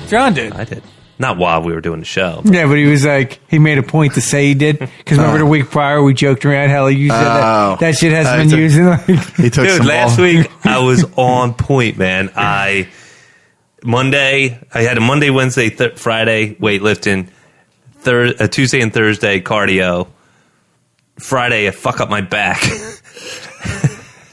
John did. I did. Not while we were doing the show. Yeah, but he was like, he made a point to say he did. Because remember the week prior, we joked around how he used that shit hasn't been used. He took Dude, last week, I was on point, man. I had a Monday, Wednesday, Friday weightlifting, Tuesday and Thursday cardio. Friday, I fuck up my back.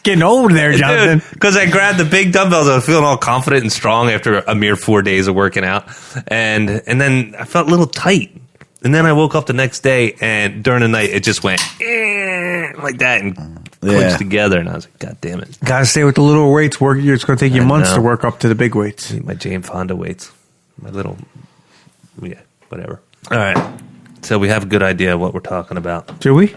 Getting old there, Jonathan. Because I grabbed the big dumbbells. I was feeling all confident and strong after a mere 4 days of working out. And then I felt a little tight. And then I woke up the next day, and during the night, it just went like that and clinched together. And I was like, God damn it. Gotta stay with the little weights. It's going to take you months to work up to the big weights. My Jane Fonda weights. My little, whatever. All right. So we have a good idea of what we're talking about. Do we?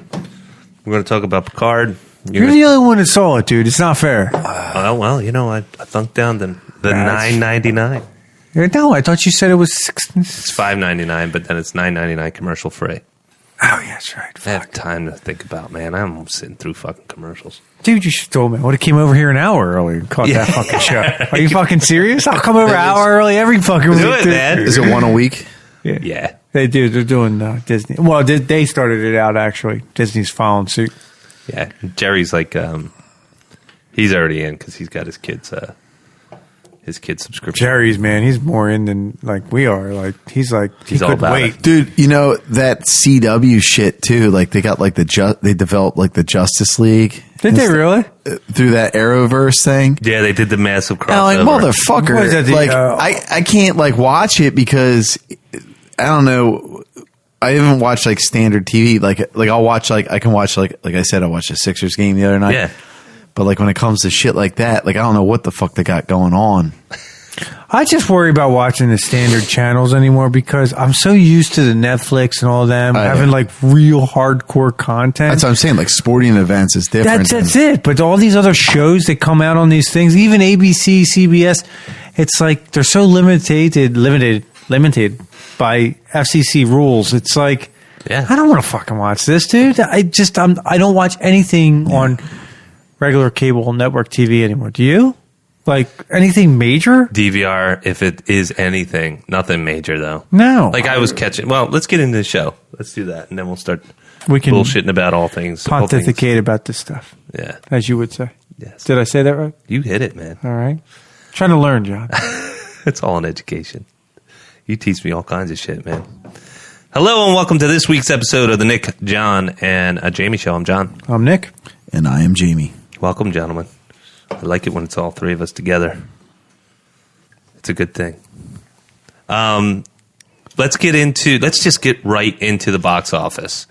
We're going to talk about Picard. You're the only one that saw it, dude. It's not fair. Well, I thunked down the $9.99. No, I thought you said it was It's $5.99, but then it's $9.99 commercial free. Oh, yeah, that's right. I have time to think about, man. I'm sitting through fucking commercials. Dude, you should have told me. I would have came over here an hour early and caught that fucking show. Are you fucking serious? I'll come over an hour early every fucking week. Do it, man. Is it one a week? Yeah. They do. They're doing Disney. Well, they started it out, actually. Disney's following suit. Yeah. Jerry's like, he's already in because he's got his kids' subscription. Jerry's, man, he's more in than like we are. Like he's all about wait. it. Dude, that CW shit too. Like they got like they developed like the Justice League. Did they really? Through that Arrowverse thing? Yeah, they did the massive crossover. I'm like, motherfucker. I can't like watch it because I don't know. I haven't watched like standard TV. Like I'll watch I can watch like I said, I watched a Sixers game the other night. Yeah. But like when it comes to shit like that, like I don't know what the fuck they got going on. I just worry about watching the standard channels anymore because I'm so used to the Netflix and all of them having like real hardcore content. That's what I'm saying. Like sporting events is different. That's it. But all these other shows that come out on these things, even ABC, CBS, it's like they're so limited by FCC rules. It's like, I don't want to fucking watch this, dude. I don't watch anything on regular cable network TV anymore. Do you? Like anything major? DVR, if it is anything. Nothing major, though. No. Like I was catching. Well, let's get into the show. Let's do that. And then we'll start we can bullshitting about all things. Pontificate about this stuff. Yeah. As you would say. Yes. Did I say that right? You hit it, man. All right. Trying to learn, John. It's all in education. You teach me all kinds of shit, man. Hello and welcome to this week's episode of the Nick, Jon, and Jamie Show. I'm John. I'm Nick. And I am Jamie. Welcome, gentlemen. I like it when it's all three of us together. It's a good thing. Let's just get right into the box office.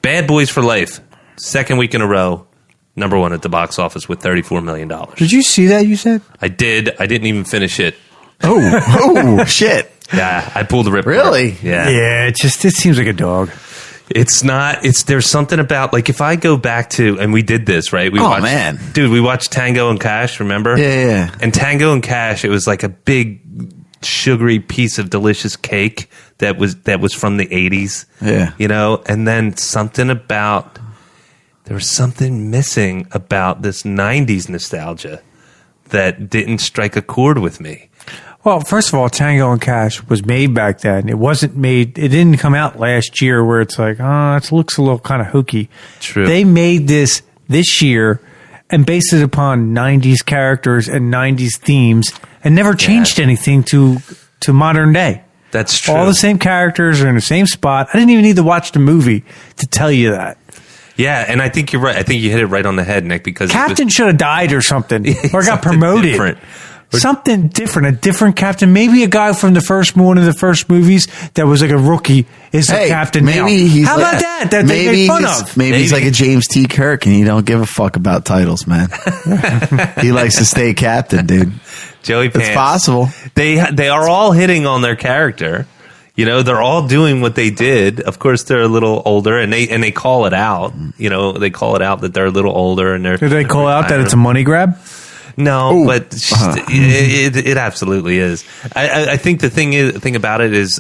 Bad Boys for Life, second week in a row, number one at the box office with $34 million. Did you see that, you said? I did. I didn't even finish it. Oh, shit. Yeah, I pulled the rip. Really? Yeah. Yeah, it seems like a dog. There's something about, like, if I go back to, and we did this, right? We watched Tango and Cash, remember? Yeah. And Tango and Cash, it was like a big, sugary piece of delicious cake that was from the 80s. Yeah. You know? And then there was something missing about this 90s nostalgia that didn't strike a chord with me. Well, first of all, Tango and Cash was made back then. It didn't come out last year where it's like, it looks a little kind of hokey. True. They made this year and based it upon 90s characters and 90s themes and never changed anything to modern day. That's true. All the same characters are in the same spot. I didn't even need to watch the movie to tell you that. Yeah, and I think you're right. I think you hit it right on the head, Nick, because Captain should have died or something or got promoted. Different. Something different, a different captain. Maybe a guy from one of the first movies that was like a rookie is the captain now. How about that? That they make fun of. Maybe he's like a James T. Kirk and he don't give a fuck about titles, man. He likes to stay captain, dude. Joey Pants. It's possible. They are all hitting on their character. You know, they're all doing what they did. Of course, they're a little older, and they call it out. You know, they call it out that they're a little older, and do they call out that it's a money grab? No, but it absolutely is. I think the thing about it is,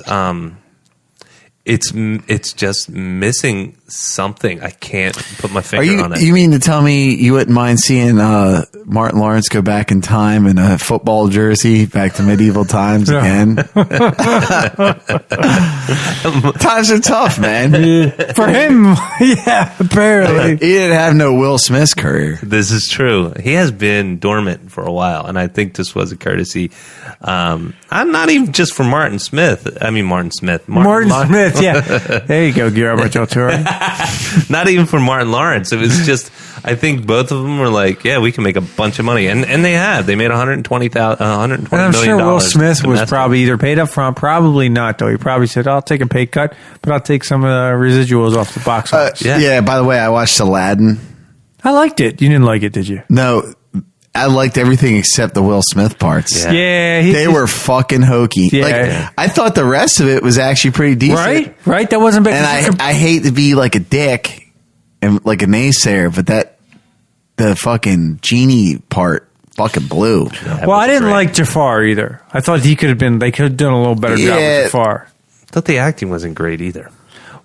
it's just missing something. I can't put my finger on it. You mean to tell me you wouldn't mind seeing Martin Lawrence go back in time in a football jersey back to medieval times again? Times are tough, man. For him, yeah, apparently. He didn't have no Will Smith's career. This is true. He has been dormant for a while, and I think this was a courtesy. I'm not even just for Martin Smith. I mean, Martin Smith, yeah. There you go, Guillermo del Toro. Not even for Martin Lawrence. It was just, I think both of them were like, yeah, we can make a bunch of money, and they have. They made $120 million. And I'm sure Will Smith was probably either paid up front, probably not though. He probably said, "I'll take a pay cut, but I'll take some of the residuals off the box office." Yeah. By the way, I watched Aladdin. I liked it. You didn't like it, did you? No. I liked everything except the Will Smith parts. Yeah, they were fucking hokey. Yeah. I thought the rest of it was actually pretty decent. Right. That wasn't bad. And I hate to be like a dick and like a naysayer, but the fucking genie part fucking blew. Well, I didn't like Jafar either. I thought they could have done a little better job with Jafar. I thought the acting wasn't great either.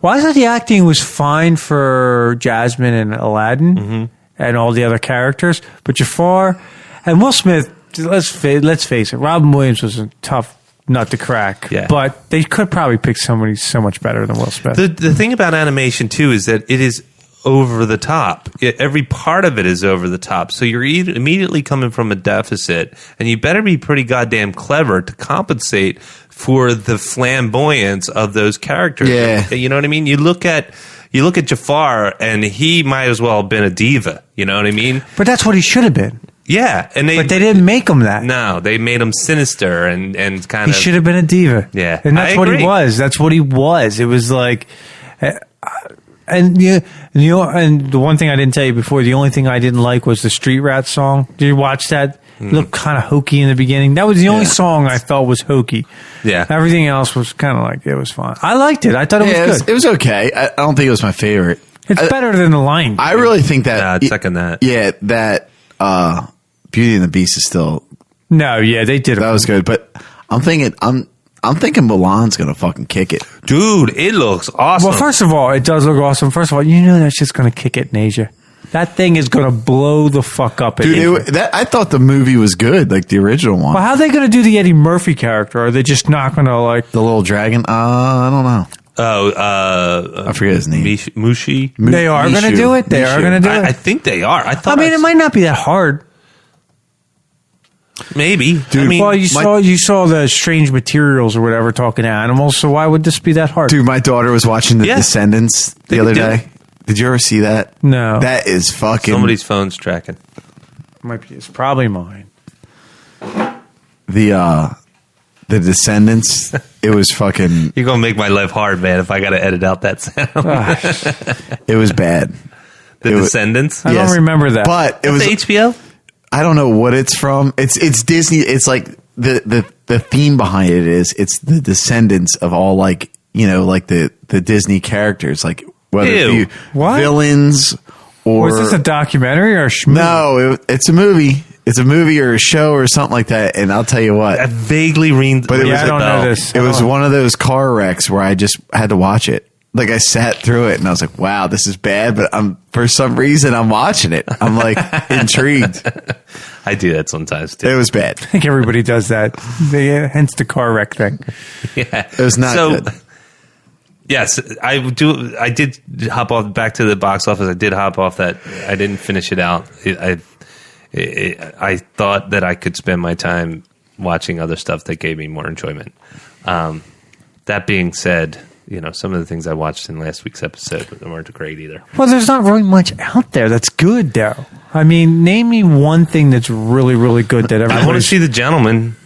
Well, I thought the acting was fine for Jasmine and Aladdin and all the other characters, but Jafar and Will Smith, let's face it, Robin Williams was a tough nut to crack. Yeah. But they could probably pick somebody so much better than Will Smith. The thing about animation too is that it is over the top. Every part of it is over the top. So you're immediately coming from a deficit, and you better be pretty goddamn clever to compensate for the flamboyance of those characters. Yeah. You know what I mean? You look at Jafar, and he might as well have been a diva. You know what I mean? But that's what he should have been. Yeah, but they didn't make him that. No, they made him sinister and kind of. He should have been a diva. Yeah, and that's what he was. That's what he was. It was like, and the one thing I didn't tell you before, the only thing I didn't like was the Street Rats song. Did you watch that? It looked kind of hokey in the beginning. That was the only song I felt was hokey. Yeah, everything else was kind of like it was fine. I liked it. I thought it was good. It was okay. I don't think it was my favorite. It's better than The Lion King. I really think that. I'd second that. Yeah, that Beauty and the Beast is still. No, yeah, they did. That was good, but I'm thinking Mulan's gonna fucking kick it, dude. It looks awesome. Well, first of all, it does look awesome. First of all, you know that's just gonna kick it in Asia. That thing is gonna blow the fuck up. Dude, I thought the movie was good, like the original one. Well, how are they gonna do the Eddie Murphy character? Are they just not gonna like the little dragon? I don't know. Oh, I forget his name. Mushi. They are going to do it. They are going to do it. I think they are. I mean, it might not be that hard. Maybe. Dude, I mean, well, you saw the Strange Materials or whatever talking to animals. So why would this be that hard? Dude, my daughter was watching The Descendants the other day. Did you ever see that? No. That is fucking. Somebody's phone's tracking. It's probably mine. The Descendants, it was fucking... You're going to make my life hard, man, if I got to edit out that sound. It was bad. The Descendants? I don't remember that. But it was... HBO? I don't know what it's from. It's Disney. It's like the theme behind it is it's the descendants of all like, you know, like the Disney characters, like whether it be villains or... Was this a documentary or a movie? No, it's a movie. It's a movie or a show or something like that, and I'll tell you what. I vaguely read, but I don't know this. It was one of those car wrecks where I just had to watch it. Like I sat through it and I was like, "Wow, this is bad," but for some reason I'm watching it. I'm like intrigued. I do that sometimes too. It was bad. I think everybody does that. Hence the car wreck thing. Yeah, it was not good. Yes, I do. I did hop off back to the box office. I did hop off that. I didn't finish it out. I thought that I could spend my time watching other stuff that gave me more enjoyment. That being said, you know, some of the things I watched in last week's episode weren't great either. Well, there's not really much out there that's good, though. I mean, name me one thing that's really, really good that everybody... I want to see The Gentleman,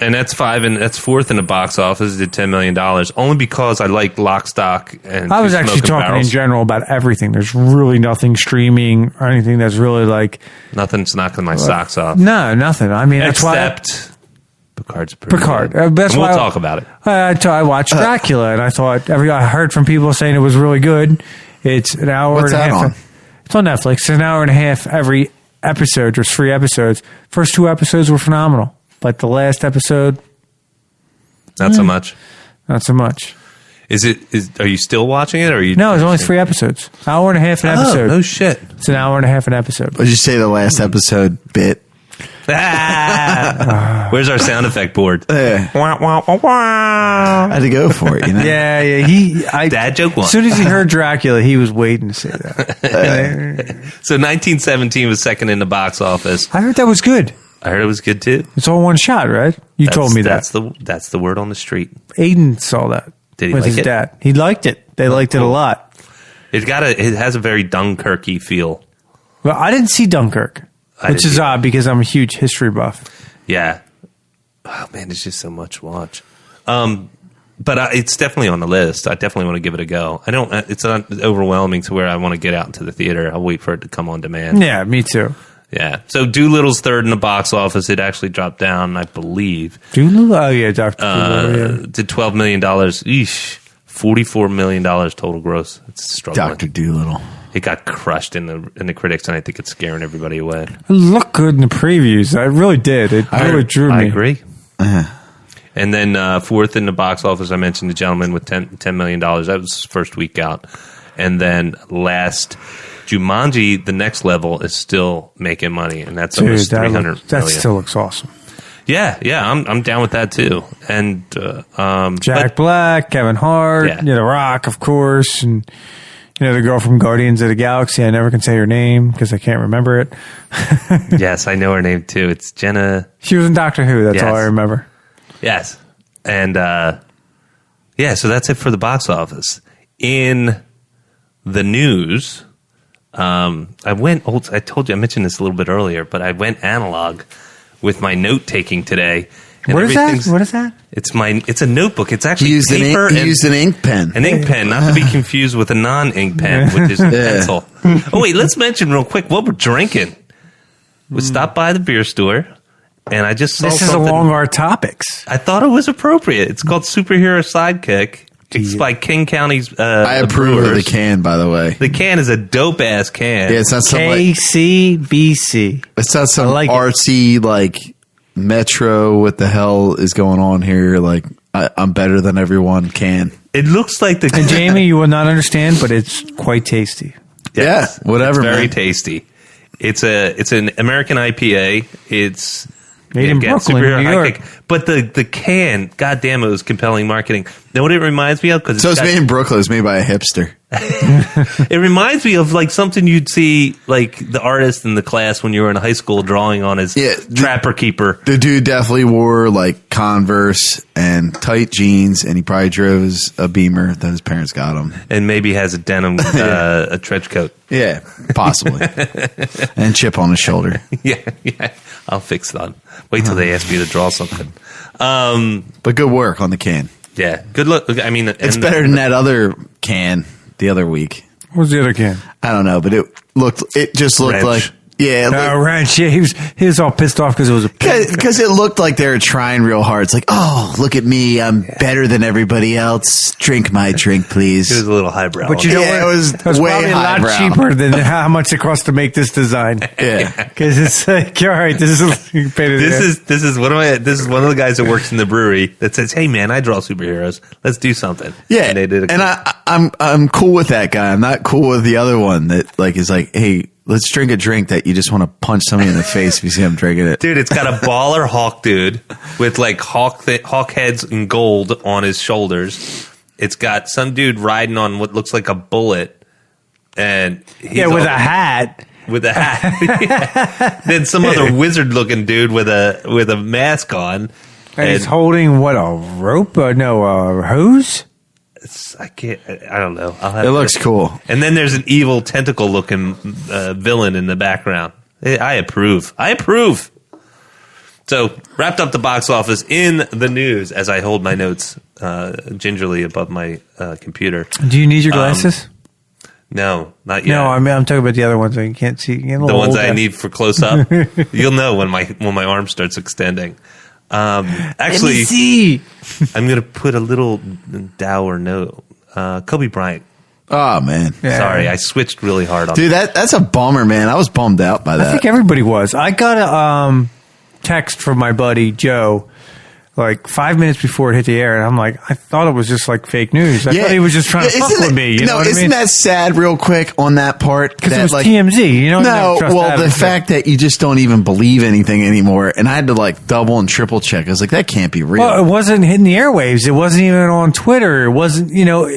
and that's fourth in the box office. It did $10 million, only because I like Lock, Stock, and I was actually talking in general about everything. There's really nothing streaming or anything that's really like... Nothing's knocking my socks off. No, nothing. I mean, that's Except... Picard's pretty Picard. good. That's we'll talk about it. I watched Dracula, and I thought I heard from people saying it was really good. It's an hour and a half. On? It's on Netflix. It's an hour and a half every episode. There's 3 episodes. First 2 episodes were phenomenal, but the last episode, not so much. Not so much. Are you still watching it? Or are you? No, it's only 3 episodes. Hour and a half an episode. No shit. It's an hour and a half an episode. What did you say the last episode bit? Where's our sound effect board? I had to go for it, you know? Yeah. Dad joke one. As soon as he heard Dracula, he was waiting to say that. So 1917 was second in the box office. I heard that was good. I heard it was good too. It's all one shot, right? You told me that. That's the word on the street. Aiden saw that. Did he with like his it? dad. He liked it. They liked it a lot. It has a very Dunkirky feel. Well, I didn't see Dunkirk, which is odd because I'm a huge history buff. Yeah. Oh man, there's just so much to watch. But it's definitely on the list. I definitely want to give it a go. It's not overwhelming to where I want to get out into the theater. I'll wait for it to come on demand. Yeah, me too. Yeah. So Doolittle's third in the box office. It actually dropped down, I believe. Doolittle? Oh, yeah, Dr. Doolittle. Did $12 million. Eesh. $44 million total gross. It's struggling. Dr. Doolittle. It got crushed in the critics, and I think it's scaring everybody away. It looked good in the previews. I really did. It really drew me. I agree. And then fourth in the box office, I mentioned The Gentleman with $10 million. That was first week out. And then last... Jumanji, the next level, is still making money, and that's almost $300 million. That still looks awesome. Yeah, I'm down with that too. And Jack Black, Kevin Hart, The Rock, of course, and the girl from Guardians of the Galaxy. I never can say her name because I can't remember it. Yes, I know her name too. It's Jenna. She was in Doctor Who. That's all I remember. Yes, and so that's it for the box office. In the news. I went old. I told you, I mentioned this a little bit earlier, but I went analog with my note taking today. What is that? What is that? It's a notebook. It's actually he used an ink pen. An ink pen, not to be confused with a non-ink pen, which is a pencil. Oh wait, let's mention real quick what we're drinking. We stopped by the beer store, and I just saw something. This is along our topics. I thought it was appropriate. It's called Superhero Sidekick. It's by King County's. I approve of the can, by the way. The can is a dope ass can. Yeah, it's not some KCBC. It's not some artsy Metro. What the hell is going on here? I'm better than everyone. Can it looks like the and Jamie, you will not understand, but it's quite tasty. Yes, yeah, whatever. It's very tasty. It's an American IPA. It's made in Brooklyn, New York. But the can, goddamn, it was compelling marketing. Know what it reminds me of? It's made in Brooklyn. It's made by a hipster. It reminds me of something you'd see the artist in the class when you were in high school drawing on his Trapper Keeper. The dude definitely wore Converse and tight jeans, and he probably drove a Beamer that his parents got him. And maybe has a denim a trench coat. Yeah, possibly. And chip on his shoulder. Yeah. I'll fix that. Wait till they ask me to draw something. But good work on the can. Yeah, good look. I mean, it's better than that other can the other week. What was the other can? I don't know, but it just looked like Ranch. Yeah, he was all pissed off because it was because it looked like they were trying real hard. It's like, oh, look at me, I'm better than everybody else. Drink my drink, please. It was a little highbrow, but you know what? It was way probably a lot cheaper than how much it costs to make this design. Yeah, because it's like, all right, this is one of the guys that works in the brewery that says, hey man, I draw superheroes. Let's do something. Yeah, and they did. I'm cool with that guy. I'm not cool with the other one that is like, hey, let's drink a drink that you just want to punch somebody in the face if you see him drinking it. Dude, it's got a baller hawk dude with hawk heads in gold on his shoulders. It's got some dude riding on what looks like a bullet. And with a hat. With a hat. Yeah. Then some other wizard looking dude with a mask on. And he's holding what, a rope? A hose? I don't know. It looks cool. And then there's an evil tentacle looking villain in the background. I approve. So wrapped up the box office in the news as I hold my notes gingerly above my computer. Do you need your glasses? No, not yet. No, I'm talking about the other ones that you can't see. The ones I need for close up. You'll know when my arm starts extending. Actually, let me see. I'm going to put a little dour note. Kobe Bryant. Oh man, sorry, I switched really hard on. Dude, that's a bummer, man. I was bummed out by that. I think everybody was. I got a text from my buddy Joe like 5 minutes before it hit the air, and I'm like, I thought it was just like fake news. I thought he was just trying to fuck with me. You know what I mean? Isn't that sad? Real quick on that part, because it was like, TMZ. You know? No, well, the fact that you just don't even believe anything anymore, and I had to like double and triple check. I was like, that can't be real. Well, it wasn't hitting the airwaves. It wasn't even on Twitter. It wasn't, you know.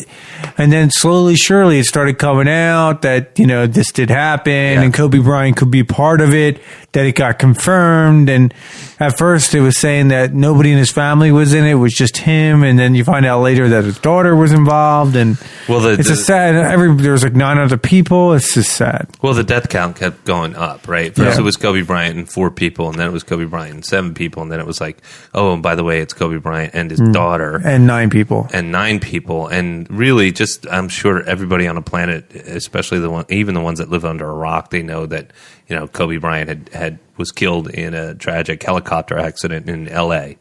And then slowly, surely, it started coming out that, you know, this did happen and Kobe Bryant could be part of it, that it got confirmed. And at first it was saying that nobody in his family was in it. It was just him. And then you find out later that his daughter was involved. And it's a sad, there was like 9 other people. It's just sad. Well, the death count kept going up, right? First it was Kobe Bryant and 4 people, and then it was Kobe Bryant and 7 people. And then it was like, oh, and by the way, it's Kobe Bryant and his daughter. And 9 people. And really, just, I'm sure everybody on the planet, especially even the ones that live under a rock, they know that, you know, Kobe Bryant was killed in a tragic helicopter accident in L.A.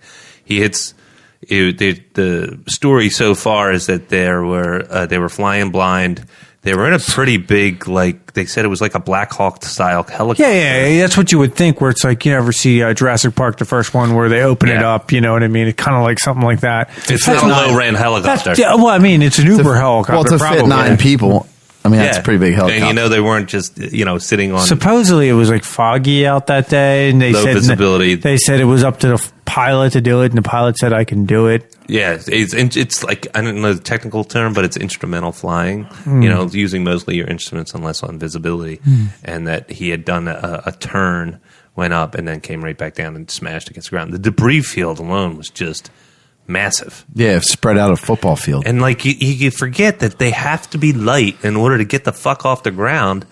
The story so far is that they were flying blind. They were in a pretty big, like, they said it was like a Black Hawk style helicopter. Yeah, that's what you would think, where it's like, you ever see Jurassic Park, the first one, where they open it up, you know what I mean? It's kind of like something like that. It's not a low-ran helicopter. Well, I mean, it's an Uber helicopter. Well, to fit 9 people, I mean, that's a pretty big helicopter. And, you know, they weren't just, you know, sitting on... Supposedly, it was, like, foggy out that day, and low visibility. They said it was up to the pilot to do it, and the pilot said, I can do it. Yeah, it's like, I don't know the technical term, but it's instrumental flying, you know, using mostly your instruments and less on visibility. And that he had done a turn, went up, and then came right back down and smashed against the ground. The debris field alone was just massive. Yeah, spread out a football field. And like you forget that they have to be light in order to get the fuck off the ground.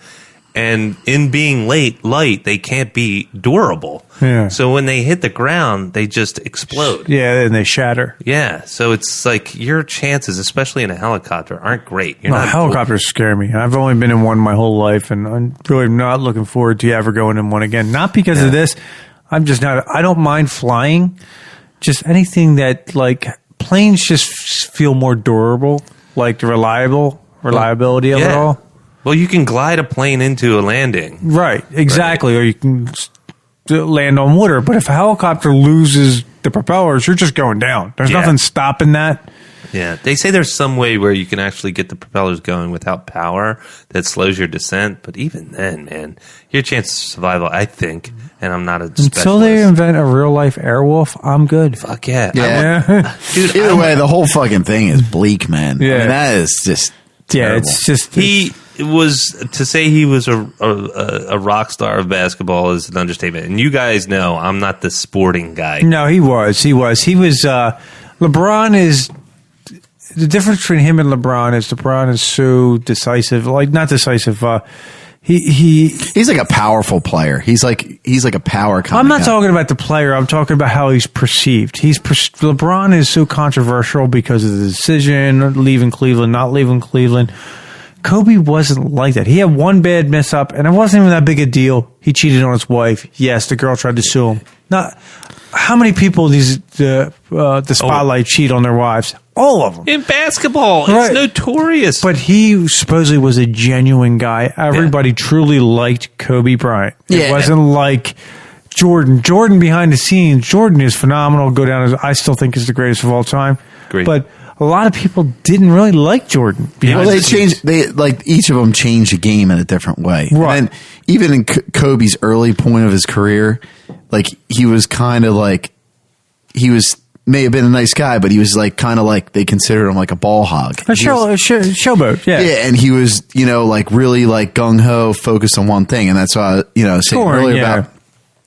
And in being light, they can't be durable. Yeah. So when they hit the ground, they just explode. Yeah, and they shatter. Yeah. So it's like your chances, especially in a helicopter, aren't great. Helicopters scare me. I've only been in one my whole life, and I'm really not looking forward to ever going in one again. Not because of this. I'm just not. I don't mind flying. Just anything that, like, planes just feel more durable, like the reliability of it all. Well, you can glide a plane into a landing. Right, exactly. Right. Or you can land on water. But if a helicopter loses the propellers, you're just going down. There's nothing stopping that. Yeah. They say there's some way where you can actually get the propellers going without power that slows your descent. But even then, man, your chance of survival, I think, and I'm not a specialist. Until they invent a real-life Airwolf, I'm good. Fuck yeah. Dude, either way, the whole fucking thing is bleak, man. Yeah. I mean, that is just terrible. Yeah, it's just... It was to say he was a rock star of basketball is an understatement. And you guys know I'm not the sporting guy. No, he was. LeBron is the difference between him and LeBron is so decisive. Like, not decisive. He's like a powerful player. He's like a power. I'm not talking about the player. I'm talking about how he's perceived. LeBron is so controversial because of the decision, leaving Cleveland, not leaving Cleveland. Kobe wasn't like that. He had one bad mess up, and it wasn't even that big a deal. He cheated on his wife. Yes, the girl tried to sue him. Not how many people the spotlight cheat on their wives? All of them. In basketball, it's notorious. But he supposedly was a genuine guy. Everybody truly liked Kobe Bryant. It wasn't like Jordan. Jordan behind the scenes, Jordan is phenomenal. Go down as I still think is the greatest of all time. Great. But a lot of people didn't really like Jordan. Well, they changed. They like each of them changed the game in a different way. Right. And even in Kobe's early point of his career, like he was kind of like may have been a nice guy, but he was like kind of like they considered him like a ball hog. A showboat. Yeah. Yeah, and he was like really like gung ho, focused on one thing, and that's why I was saying earlier about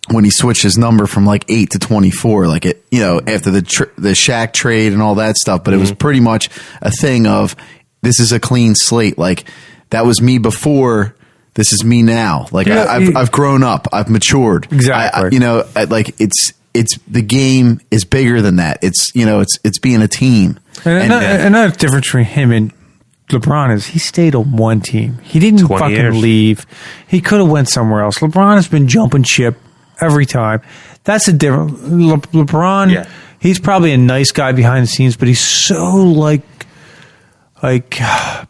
when he switched his number from like 8 to 24, like it, after the Shaq trade and all that stuff. But it was pretty much a thing of this is a clean slate. Like that was me before. This is me now. Like I've grown up. I've matured. Exactly. Like it's the game is bigger than that. It's it's being a team. And another difference between him and LeBron is he stayed on one team. He didn't fucking leave. He could have went somewhere else. LeBron has been jumping ship every time. That's a different LeBron. Yeah. He's probably a nice guy behind the scenes, but he's so like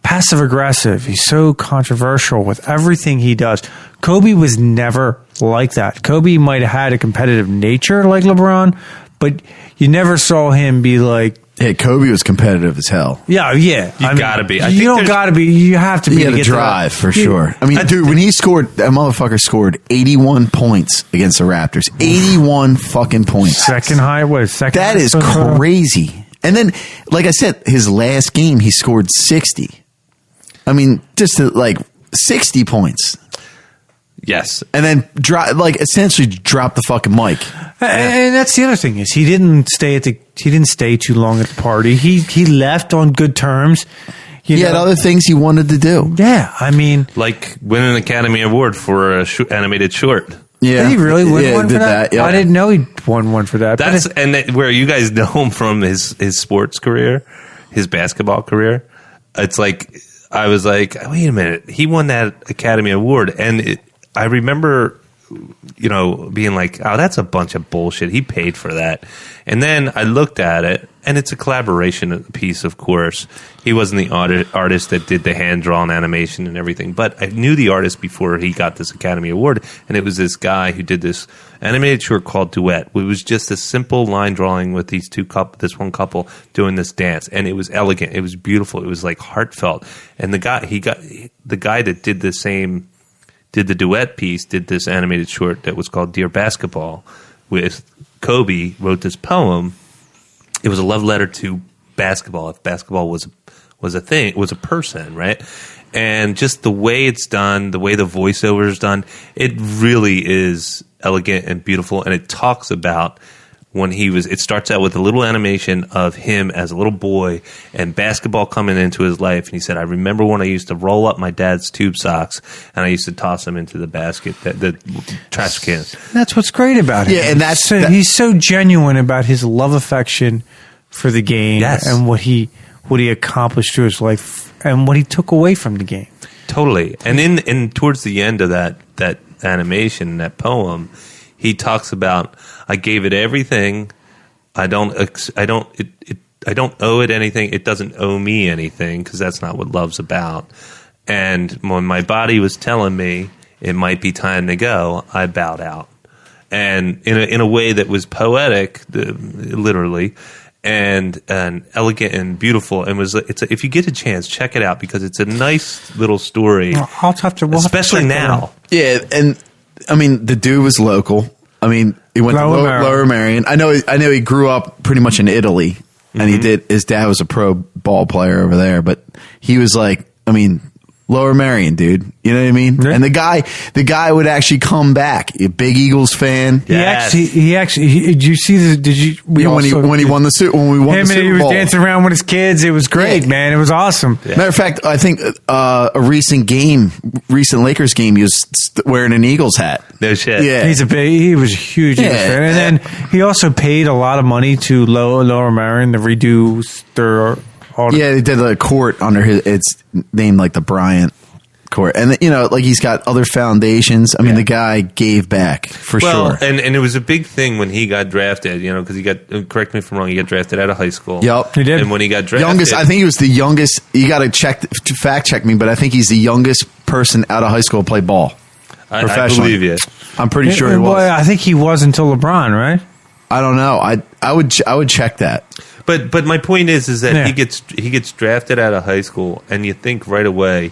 passive aggressive. He's so controversial with everything he does. Kobe was never like that. Kobe might have had a competitive nature like LeBron, but you never saw him be like. Yeah, Kobe was competitive as hell. Yeah. You gotta be. You don't gotta be. You have to be. He had a drive for sure. I mean, dude, when he scored, that motherfucker scored 81 points against the Raptors. 81 fucking points. Second high was second. That is crazy. And then, like I said, his last game he scored 60. I mean, just 60 points. Yes, and then essentially drop the fucking mic. And that's the other thing is he didn't stay too long at the party. He left on good terms. He had other things he wanted to do. Yeah, I mean, like win an Academy Award for a animated short. Yeah, did he really win one for that? Yeah. I didn't know he won one for that. Where you guys know him from his sports career, his basketball career. It's like I was like, wait a minute, he won that Academy Award, and I remember, being like, oh, that's a bunch of bullshit. He paid for that. And then I looked at it, and it's a collaboration piece, of course. He wasn't the artist that did the hand-drawn animation and everything, but I knew the artist before he got this Academy Award, and it was this guy who did this animated short called Duet. It was just a simple line drawing with this one couple doing this dance, and it was elegant. It was beautiful. It was like heartfelt. And the guy that did the duet piece, did this animated short that was called Dear Basketball with Kobe, wrote this poem. It was a love letter to basketball. If basketball was a thing, was a person, right? And just the way it's done, the way the voiceover is done, it really is elegant and beautiful. And it talks about it starts out with a little animation of him as a little boy and basketball coming into his life. And he said, I remember when I used to roll up my dad's tube socks and I used to toss them into the basket, the trash can. That's what's great about him. Yeah, and he's so genuine about his love affection for the game and what he accomplished through his life and what he took away from the game. Totally. And in towards the end of that animation, that poem, he talks about, I gave it everything. I don't owe it anything. It doesn't owe me anything because that's not what love's about. And when my body was telling me it might be time to go, I bowed out. And in a way that was poetic, literally, and elegant and beautiful. And if you get a chance, check it out because it's a nice little story. I'll have to watch, especially now. Yeah, and I mean the dude was local. I mean, he went to Lower Merion. I know he grew up pretty much in Italy, and his dad was a pro ball player over there, but he was Lower Merion, dude. You know what I mean? Yeah. And the guy would actually come back. A big Eagles fan. Yes. He actually. Did you see Did you? When we won the Super Bowl, he was dancing around with his kids. It was great, man. It was awesome. Yeah. Matter of fact, I think a recent Lakers game, he was wearing an Eagles hat. No shit. Yeah, he was a huge Eagles fan, and then he also paid a lot of money to Lower Merion to redo their. They did a court under it's named like the Bryant Court. And, he's got other foundations. I mean, the guy gave back for sure. And it was a big thing when he got drafted, because he got, correct me if I'm wrong, he got drafted out of high school. Yep. He did. And when he got drafted. I think he was the youngest. You got to fact check me, but I think he's the youngest person out of high school to play ball. I believe you. I'm pretty sure he was. Boy, I think he was until LeBron, right? I don't know. I would check that. But my point is that he gets drafted out of high school, and you think right away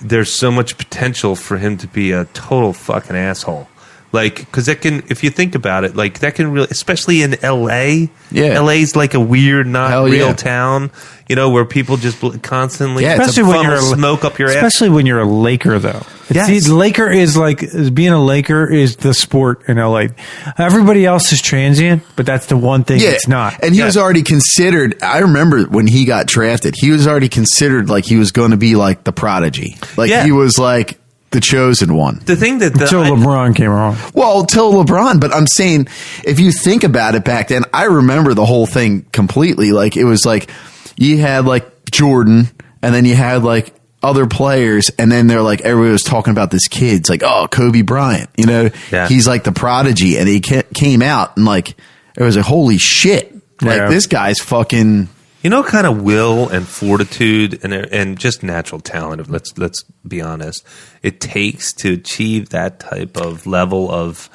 there's so much potential for him to be a total fucking asshole. Because that can, if you think about it, that can really, especially in L.A. Yeah, L.A.'s like a weird, not real town. Where people just constantly, especially when you're smoke up your ass. Especially when you're a Laker, though. Yes. Laker is being a Laker is the sport in LA. Everybody else is transient, but that's the one thing it's not. And he was already considered. I remember when he got drafted, he was already considered he was going to be the prodigy. He was the chosen one. The thing that until LeBron came along. Well, till LeBron, but I'm saying if you think about it back then, I remember the whole thing completely. It was you had Jordan, and then you had other players, and then they're everybody was talking about this kid's Kobe Bryant, he's the prodigy, and he came out and it was holy shit, this guy's fucking. Kind of will and fortitude and just natural talent. Let's be honest. It takes to achieve that type of level of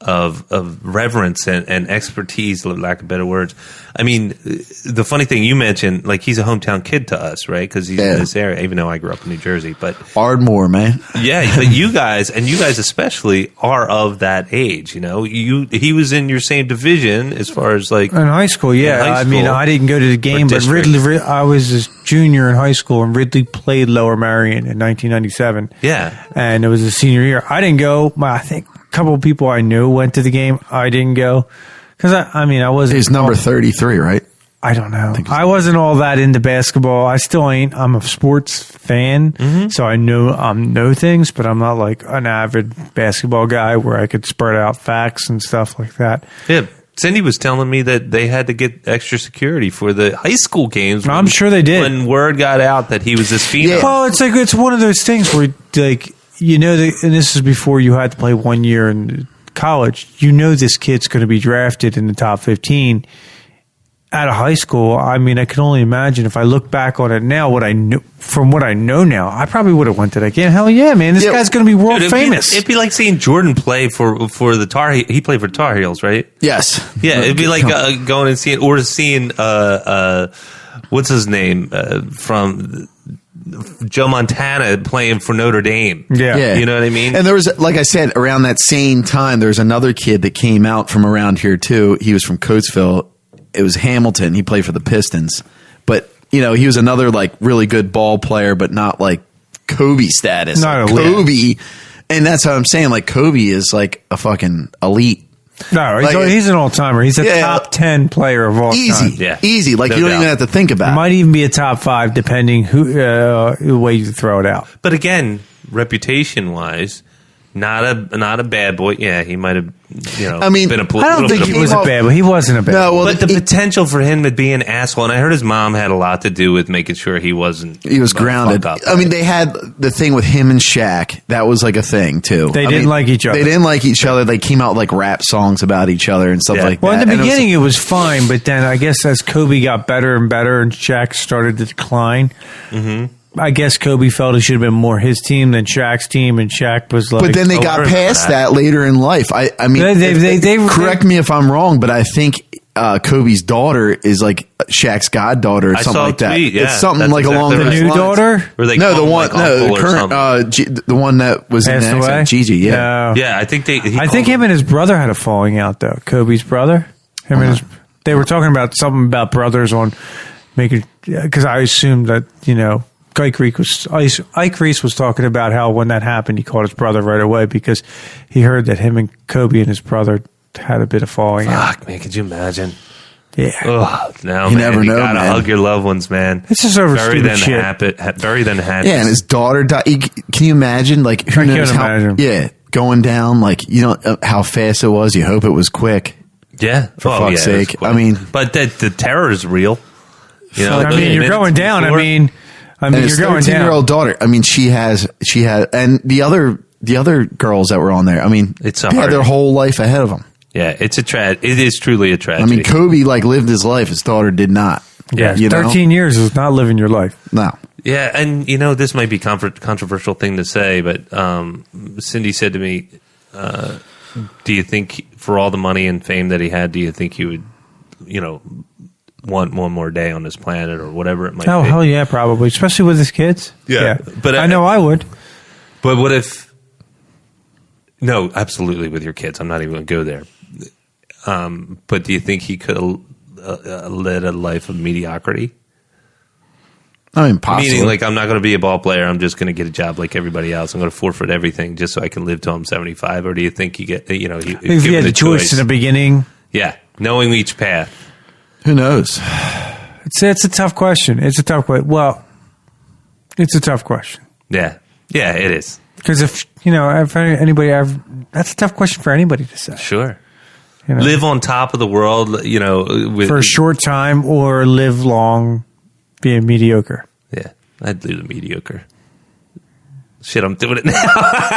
reverence and expertise, lack of better words. I mean, the funny thing you mentioned, like he's a hometown kid to us, right? Because he's in this area, even though I grew up in New Jersey. But Ardmore, man. Yeah, but you guys especially are of that age. You know, he was in your same division as far as like in high school. Yeah, I mean, I didn't go to the game, but Ridley, I was a junior in high school, and Ridley played Lower Merion in 1997. Yeah, and it was a senior year. I didn't go. I think a couple of people I knew went to the game. I didn't go. Because, I wasn't... He's number 33, right? I don't know. I wasn't all that into basketball. I still ain't. I'm a sports fan, so I know things, but I'm not like an avid basketball guy where I could spread out facts and stuff like that. Yeah, Cindy was telling me that they had to get extra security for the high school games. I'm sure they did. When word got out that he was this phenom. Yeah. Well, it's one of those things where, like, you know, and this is before you had to play 1 year in college, you know this kid's going to be drafted in the top 15 out of high school. I mean, I can only imagine if I look back on it now, what I know now, I probably would have went to that game. Hell yeah, man! This guy's going to be world famous. It'd be like seeing Jordan play for the Tar. He played for Tar Heels, right? Yes. Yeah, it'd be like going and seeing what's his name from Joe Montana playing for Notre Dame. Yeah. You know what I mean? And there was, like I said, around that same time, there was another kid that came out from around here too. He was from Coatesville. It was Hamilton. He played for the Pistons. But, you know, he was another like really good ball player, but not like Kobe status. Not like Kobe. And that's how I'm saying, like, Kobe is like a fucking elite. No, he's an all-timer. He's a top 10 player of all time. Easy. Like, no you don't doubt. even have to think about it. Might even be a top 5, depending the way you throw it out. But again, reputation-wise, not a bad boy. Yeah, he might have, been a I don't think he was a bad boy. He wasn't a bad boy. Well, but the potential for him to be an asshole, and I heard his mom had a lot to do with making sure he wasn't. He was grounded. I mean, they had the thing with him and Shaq. That was like a thing, too. They didn't like each other. They didn't like each other. They came out like rap songs about each other and stuff like that. Well, in the beginning, it was fine, but then I guess as Kobe got better and better and Shaq started to decline, I guess Kobe felt it should have been more his team than Shaq's team, and Shaq was like... But then they got past that later in life. I mean, correct me if I'm wrong, but I think Kobe's daughter is like Shaq's goddaughter or something like that. Tweet, it's something like along the new daughter? The current, the one that was in the accident, Gigi. Yeah, I think him and his brother had a falling out though. Kobe's brother, they were talking about something about brothers on making, because I assumed that Ike Reese was talking about how when that happened, he called his brother right away because he heard that him and Kobe and his brother had a bit of falling out. Fuck, man, could you imagine? Yeah. Oh, no, you man. Never know, you gotta man. hug your loved ones, man. This is over stupid shit. Bury them happy. Yeah, and his daughter died. Can you imagine? Like, who knows how? Yeah, going down. Like, you know how fast it was. You hope it was quick. Yeah, for fuck's sake. I mean, but the terror is real. You're going down. And his you're going down. 13-year-old daughter. I mean, she had, and the other girls that were on there. I mean, they had their whole life ahead of them. Yeah, it is truly a tragedy. I mean, Kobe lived his life. His daughter did not. Yeah, 13 years is not living your life. No. Yeah, and this might be controversial thing to say, but Cindy said to me, "Do you think for all the money and fame that he had, do you think he would, want one more day on this planet or whatever it might be?" Oh, hell yeah, probably. Especially with his kids. Yeah. But I know I would. But what if... No, absolutely with your kids. I'm not even going to go there. But do you think he could have led a life of mediocrity? I mean, possibly. Meaning, like, I'm not going to be a ball player. I'm just going to get a job like everybody else. I'm going to forfeit everything just so I can live till I'm 75. Or do you think he get, if he had the choice in the beginning? Yeah, knowing each path. Who knows? It's a tough question. It's a tough question. Well, it's a tough question. Yeah, it is. Because if anybody, that's a tough question for anybody to say. Sure. Live on top of the world, for a short time, or live long being mediocre. Yeah, I'd do the mediocre. Shit, I'm doing it now.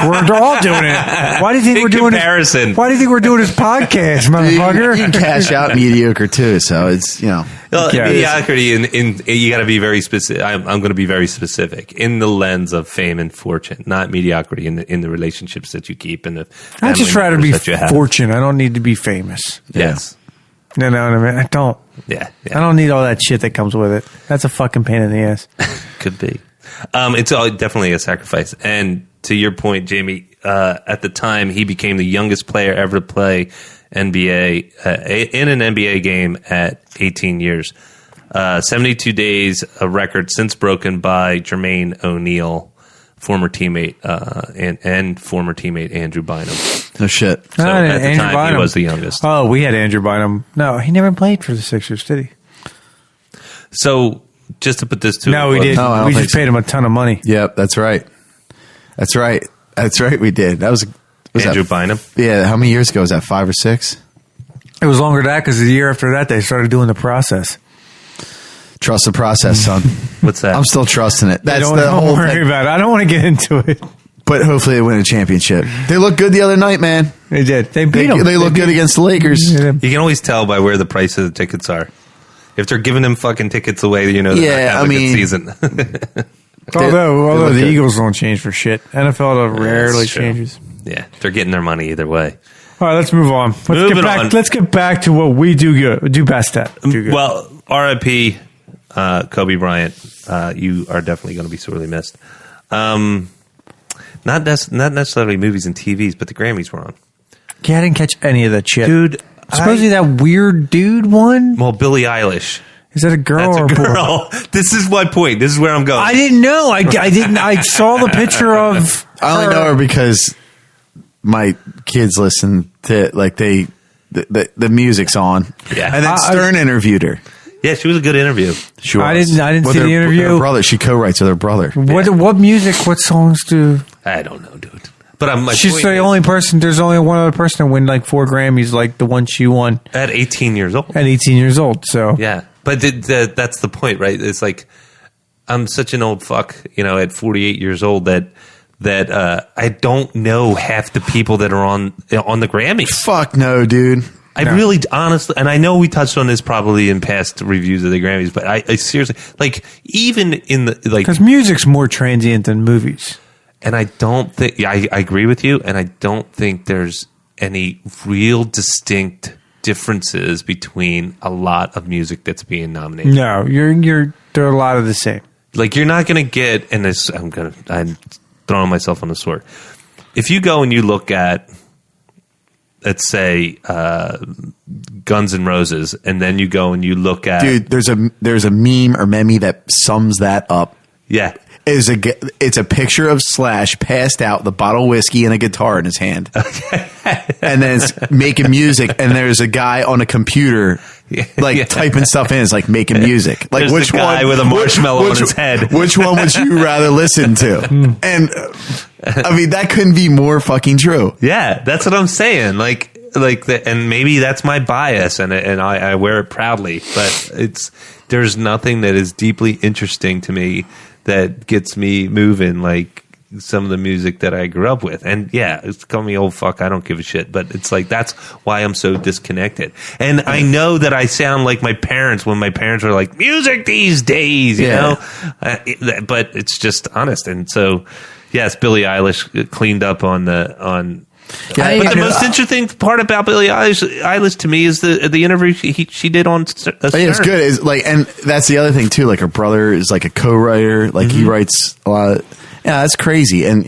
We're all doing it. Why do you think we're doing comparison. Why do you think we're doing this podcast, motherfucker? You can cash out mediocre too, so it's Well, mediocrity in you got to be very specific. I'm going to be very specific in the lens of fame and fortune, not mediocrity in the relationships that you keep and the. I just rather be fortunate. I don't need to be famous. Yes. You know what I mean? I don't. Yeah. I don't need all that shit that comes with it. That's a fucking pain in the ass. Could be. It's definitely a sacrifice. And to your point, Jamie, at the time, he became the youngest player ever to play NBA in an NBA game at 18 years. 72 days, a record since broken by Jermaine O'Neal, former teammate, and former teammate Andrew Bynum. No shit. So at the time, he was the youngest. Oh, we had Andrew Bynum. No, he never played for the Sixers, did he? So just to put this to no, we did. No, we just paid him a ton of money. Yep, that's right. That's right. We did. That was Andrew Bynum. Yeah, how many years ago was that? 5 or 6? It was longer than that because the year after that they started doing the process. Trust the process, son. What's that? I'm still trusting it. That's don't worry about it. I don't want to get into it. But hopefully they win a championship. They looked good the other night, man. They did. They beat them. They look good against the Lakers. Yeah. You can always tell by where the price of the tickets are. If they're giving them fucking tickets away, they're not having a good season. Although the Eagles don't change for shit. NFL rarely changes. Yeah, they're getting their money either way. All right, let's move on. Let's get back to what we do best at. Well, R.I.P. Kobe Bryant. You are definitely going to be sorely missed. Not necessarily movies and TVs, but the Grammys were on. Yeah, I didn't catch any of that shit, dude. Supposedly that weird dude won. Well, Billie Eilish. Is that a girl or a girl? This is my point. This is where I'm going. I didn't know. I didn't. I saw the picture of. I only know her because my kids listen to the music's on. Yeah, and then Stern interviewed her. Yeah, she was a good interview. She was. I didn't see the interview. Her brother. She co-writes with her brother. What music? What songs do? I don't know, dude. But she's the only person. There's only one other person to win like 4 Grammys, like the one she won at 18 years old. At 18 years old, so yeah. But that's the point, right? It's like I'm such an old fuck, at 48 years old that I don't know half the people that are on the Grammys. Fuck no, dude. Really, honestly, and I know we touched on this probably in past reviews of the Grammys, but I seriously, even in the because music's more transient than movies. And I don't think I agree with you, and I don't think there's any real distinct differences between a lot of music that's being nominated. No, they're a lot of the same. Like you're not going to get, and this I'm throwing myself on the sword. If you go and you look at, let's say, Guns N' Roses, and then you go and you look at, dude, there's a meme or meme that sums that up. Yeah. It's a picture of Slash passed out, the bottle of whiskey and a guitar in his hand. Okay. And then it's making music, and there's a guy on a computer typing stuff in. It's like making music. Like there's which guy with a marshmallow on his head. Which one would you rather listen to? And I mean, that couldn't be more fucking true. Yeah, that's what I'm saying. And maybe that's my bias, and I wear it proudly. But there's nothing that is deeply interesting to me that gets me moving like some of the music that I grew up with. And yeah, it's call me old fuck, I don't give a shit. But it's like, that's why I'm so disconnected. And I know that I sound like my parents when my parents were like, music these days, you know? But it's just honest. And so, yes, Billie Eilish cleaned up on but the most interesting part about Billie Eilish to me is the interview she did on Stern. It's good. It's and that's the other thing too. Like her brother is like a co-writer. Like he writes a lot. Yeah, that's crazy. And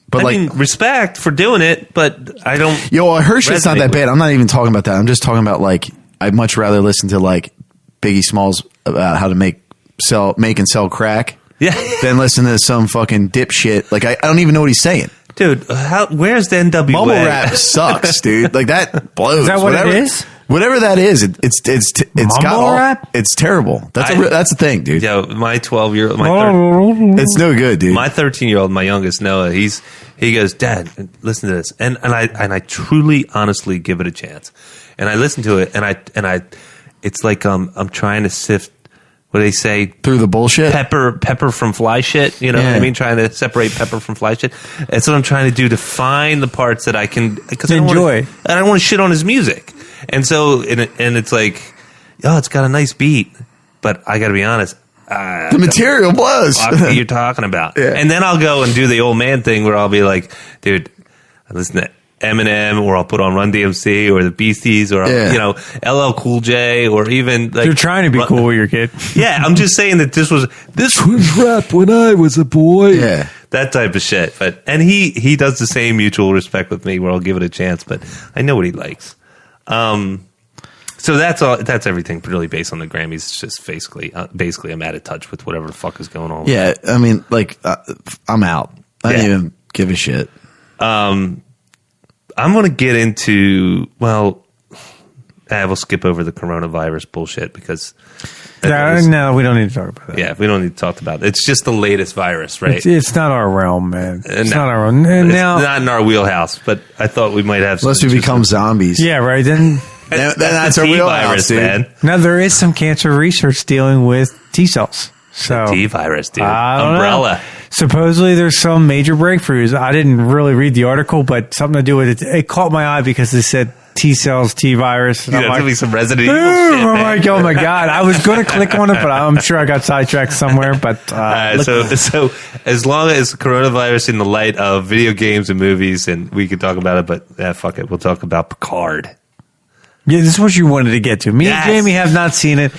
but I mean, respect for doing it, but I don't. Her shit's not that bad. I'm not even talking about that. I'm just talking about I'd much rather listen to Biggie Smalls about how to make and sell crack. Yeah. Than listen to some fucking dipshit. I don't even know what he's saying. Dude, where's the NWA? Mumble rap sucks, dude. That blows. Is that what it is? Whatever that is, it's mumble rap? It's terrible. That's the thing, dude. Yo, my 12-year-old, it's no good, dude. My 13-year-old, my youngest Noah, he goes, Dad, listen to this, and I truly, honestly give it a chance, and I listen to it, and I it's like I'm trying to sift what do they say? Through the bullshit? Pepper from fly shit. You know what I mean? Trying to separate pepper from fly shit. That's what I'm trying to do, to find the parts that I can enjoy. I don't want to shit on his music. And so, and it's like, oh, it's got a nice beat. But I got to be honest. The material blows. What you're talking about. Yeah. And then I'll go and do the old man thing where I'll be like, dude, I listen to Eminem, or I'll put on Run DMC or the Beasties, or LL Cool J, or even like, you're trying to be cool with your kid. Yeah, I'm just saying that this was rap when I was a boy. Yeah, that type of shit. But he does the same mutual respect with me, where I'll give it a chance. But I know what he likes. So that's all. That's everything really based on the Grammys. It's just basically I'm out of touch with whatever the fuck is going on. Yeah, I mean, like I'm out. I don't even give a shit. I'm going to get into, we'll skip over the coronavirus bullshit because... No, we don't need to talk about that. Yeah, we don't need to talk about it. It's just the latest virus, right? It's not our realm, man. It's not our realm. It's not in our wheelhouse, but I thought we might have... Unless we become zombies. Yeah, right. Then that's our wheelhouse, dude. Man. Now, there is some cancer research dealing with T cells. So, the T virus, dude. Umbrella. Know. Supposedly there's some major breakthroughs. I didn't really read the article, but something to do with it. It caught my eye because they said T cells, T virus. That's going to be some Resident Evil shit, I'm like, oh my God. I was going to click on it, but I'm sure I got sidetracked somewhere. But so as long as coronavirus in the light of video games and movies, and we could talk about it, but fuck it. We'll talk about Picard. Yeah, this is what you wanted to get to. Me and Jamie have not seen it.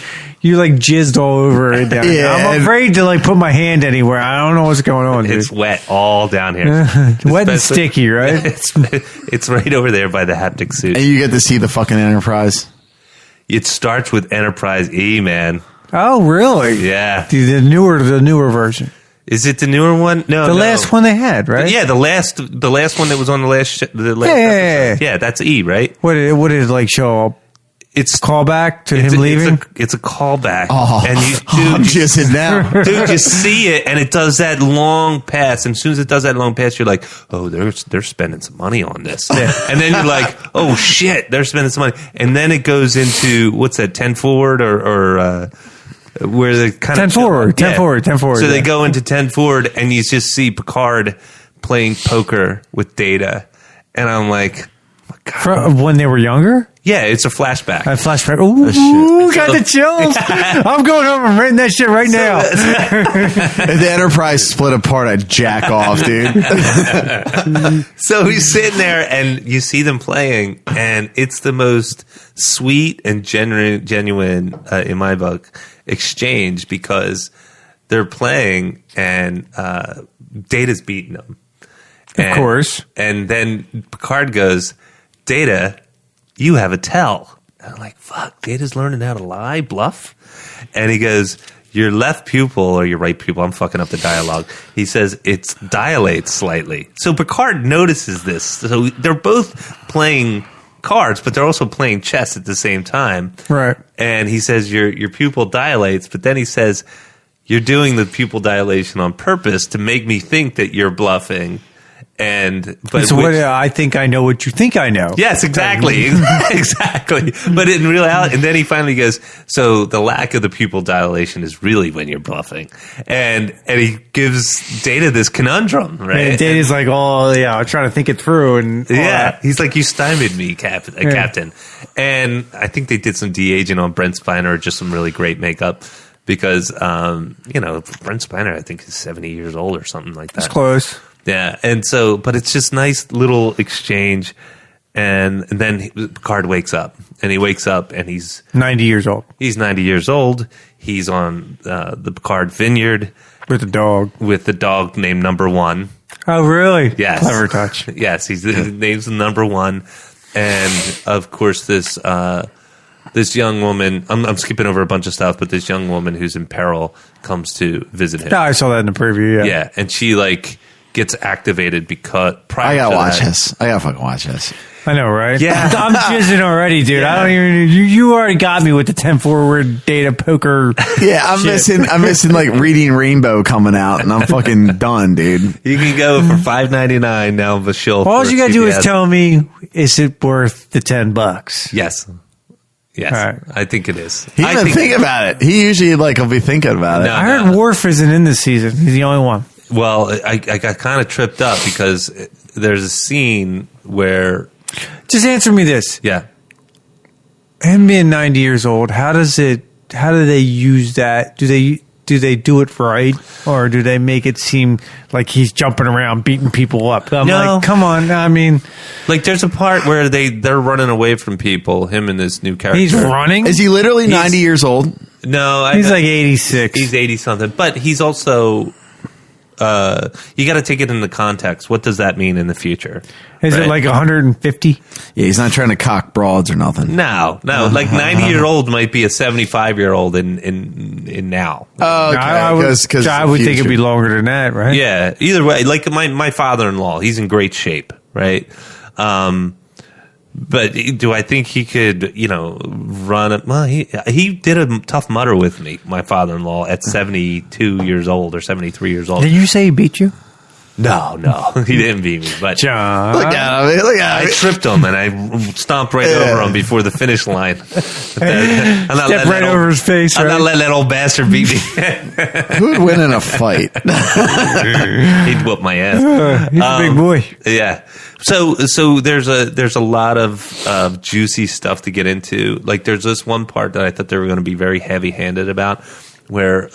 You like jizzed all over it down here. I'm afraid to like put my hand anywhere. I don't know what's going on, dude. It's wet all down here. Wet and sticky, right? It's right over there by the haptic suit. And you get to see the fucking Enterprise. It starts with Enterprise E, man. Oh, really? Yeah. The newer version. Is it the newer one? No, the last one they had, right? Yeah, the last one that was on the last episode. Yeah, that's E, right? What did it like show up? It's callback to him leaving. It's a callback, and I'm jizzing now, dude. You see it, and it does that long pass. And as soon as it does that long pass, you're like, "Oh, they're spending some money on this." Yeah. And then you're like, "Oh shit, they're spending some money." And then it goes into what's that? 10 forward or where the kind 10 of 10 forward. So they go into 10 forward, and you just see Picard playing poker with Data, and I'm like, oh God. When they were younger. Yeah, it's a flashback. A flashback. Ooh, got the chills. I'm going home and renting that shit right now. If the Enterprise split apart, I'd jack off, dude. So he's sitting there, and you see them playing, and it's the most sweet and genuine in my book, exchange, because they're playing, and Data's beating them. Of course. And then Picard goes, Data, you have a tell. And I'm like, fuck, Data's learning how to lie, bluff. And he goes, your left pupil or your right pupil, I'm fucking up the dialogue. He says, it dilates slightly. So Picard notices this. So they're both playing cards, but they're also playing chess at the same time. Right. And he says, your pupil dilates, but then he says, you're doing the pupil dilation on purpose to make me think that you're bluffing. I think I know what you think I know. Yes, exactly. Exactly. But in reality, and then he finally goes, so the lack of the pupil dilation is really when you're bluffing. And he gives Data this conundrum, right? And Data's like, oh, yeah, I'm trying to think it through. And he's like, you stymied me, Captain. And I think they did some de-aging on Brent Spiner, just some really great makeup. Because, Brent Spiner, I think, is 70 years old or something like that. It's close. Yeah, and so, but it's just nice little exchange, and then Picard wakes up, and he's 90 years old. He's 90 years old. He's on the Picard vineyard with the dog named Number One. Oh, really? Yes, clever touch. Yes, his name's Number One, and of course this young woman. I'm skipping over a bunch of stuff, but this young woman who's in peril comes to visit him. Yeah, I saw that in the preview. Yeah, yeah, and she gets activated because I gotta watch this. I gotta fucking watch this. I know, right? Yeah. I'm jizzing already, dude. Yeah. I don't even. You already got me with the 10 forward Data poker. Yeah, I'm missing like Reading Rainbow coming out, and I'm fucking done, dude. You can go for $5.99 now, Vashil. All you gotta do is tell me, is it worth the $10? Yes. Yes, right. I think it is. He didn't think about it. He usually will be thinking about it. I heard Worf isn't in this season. He's the only one. Well, I got kind of tripped up because there's a scene where... Just answer me this. Yeah. Him being 90 years old, how do they use that? Do they do it right, or do they make it seem like he's jumping around beating people up? I'm like, come on. I mean, like there's a part where they're running away from people. Him and this new character. He's running. Is he literally 90 years old? No, he's like 86. He's 80 something, but he's also. You got to take it in the context. What does that mean in the future? Is it like 150? Yeah, he's not trying to cock broads or nothing. No. Like 90-year-old might be a 75-year-old in now. Oh, okay. I would think it'd be longer than that, right? Yeah. Either way, like my father-in-law, he's in great shape, right? But do I think he could, run it? Well, he did a Tough Mudder with me, my father-in-law, at 72 years old or 73 years old. Did you say he beat you? No, he didn't beat me. But John, look at him. I tripped him and I stomped right over him before the finish line. Stepped right over his face. I'm not letting that old bastard beat me. Who would win in a fight? He'd whoop my ass. He's a big boy. Yeah. So there's a lot of juicy stuff to get into. Like there's this one part that I thought they were going to be very heavy-handed about, where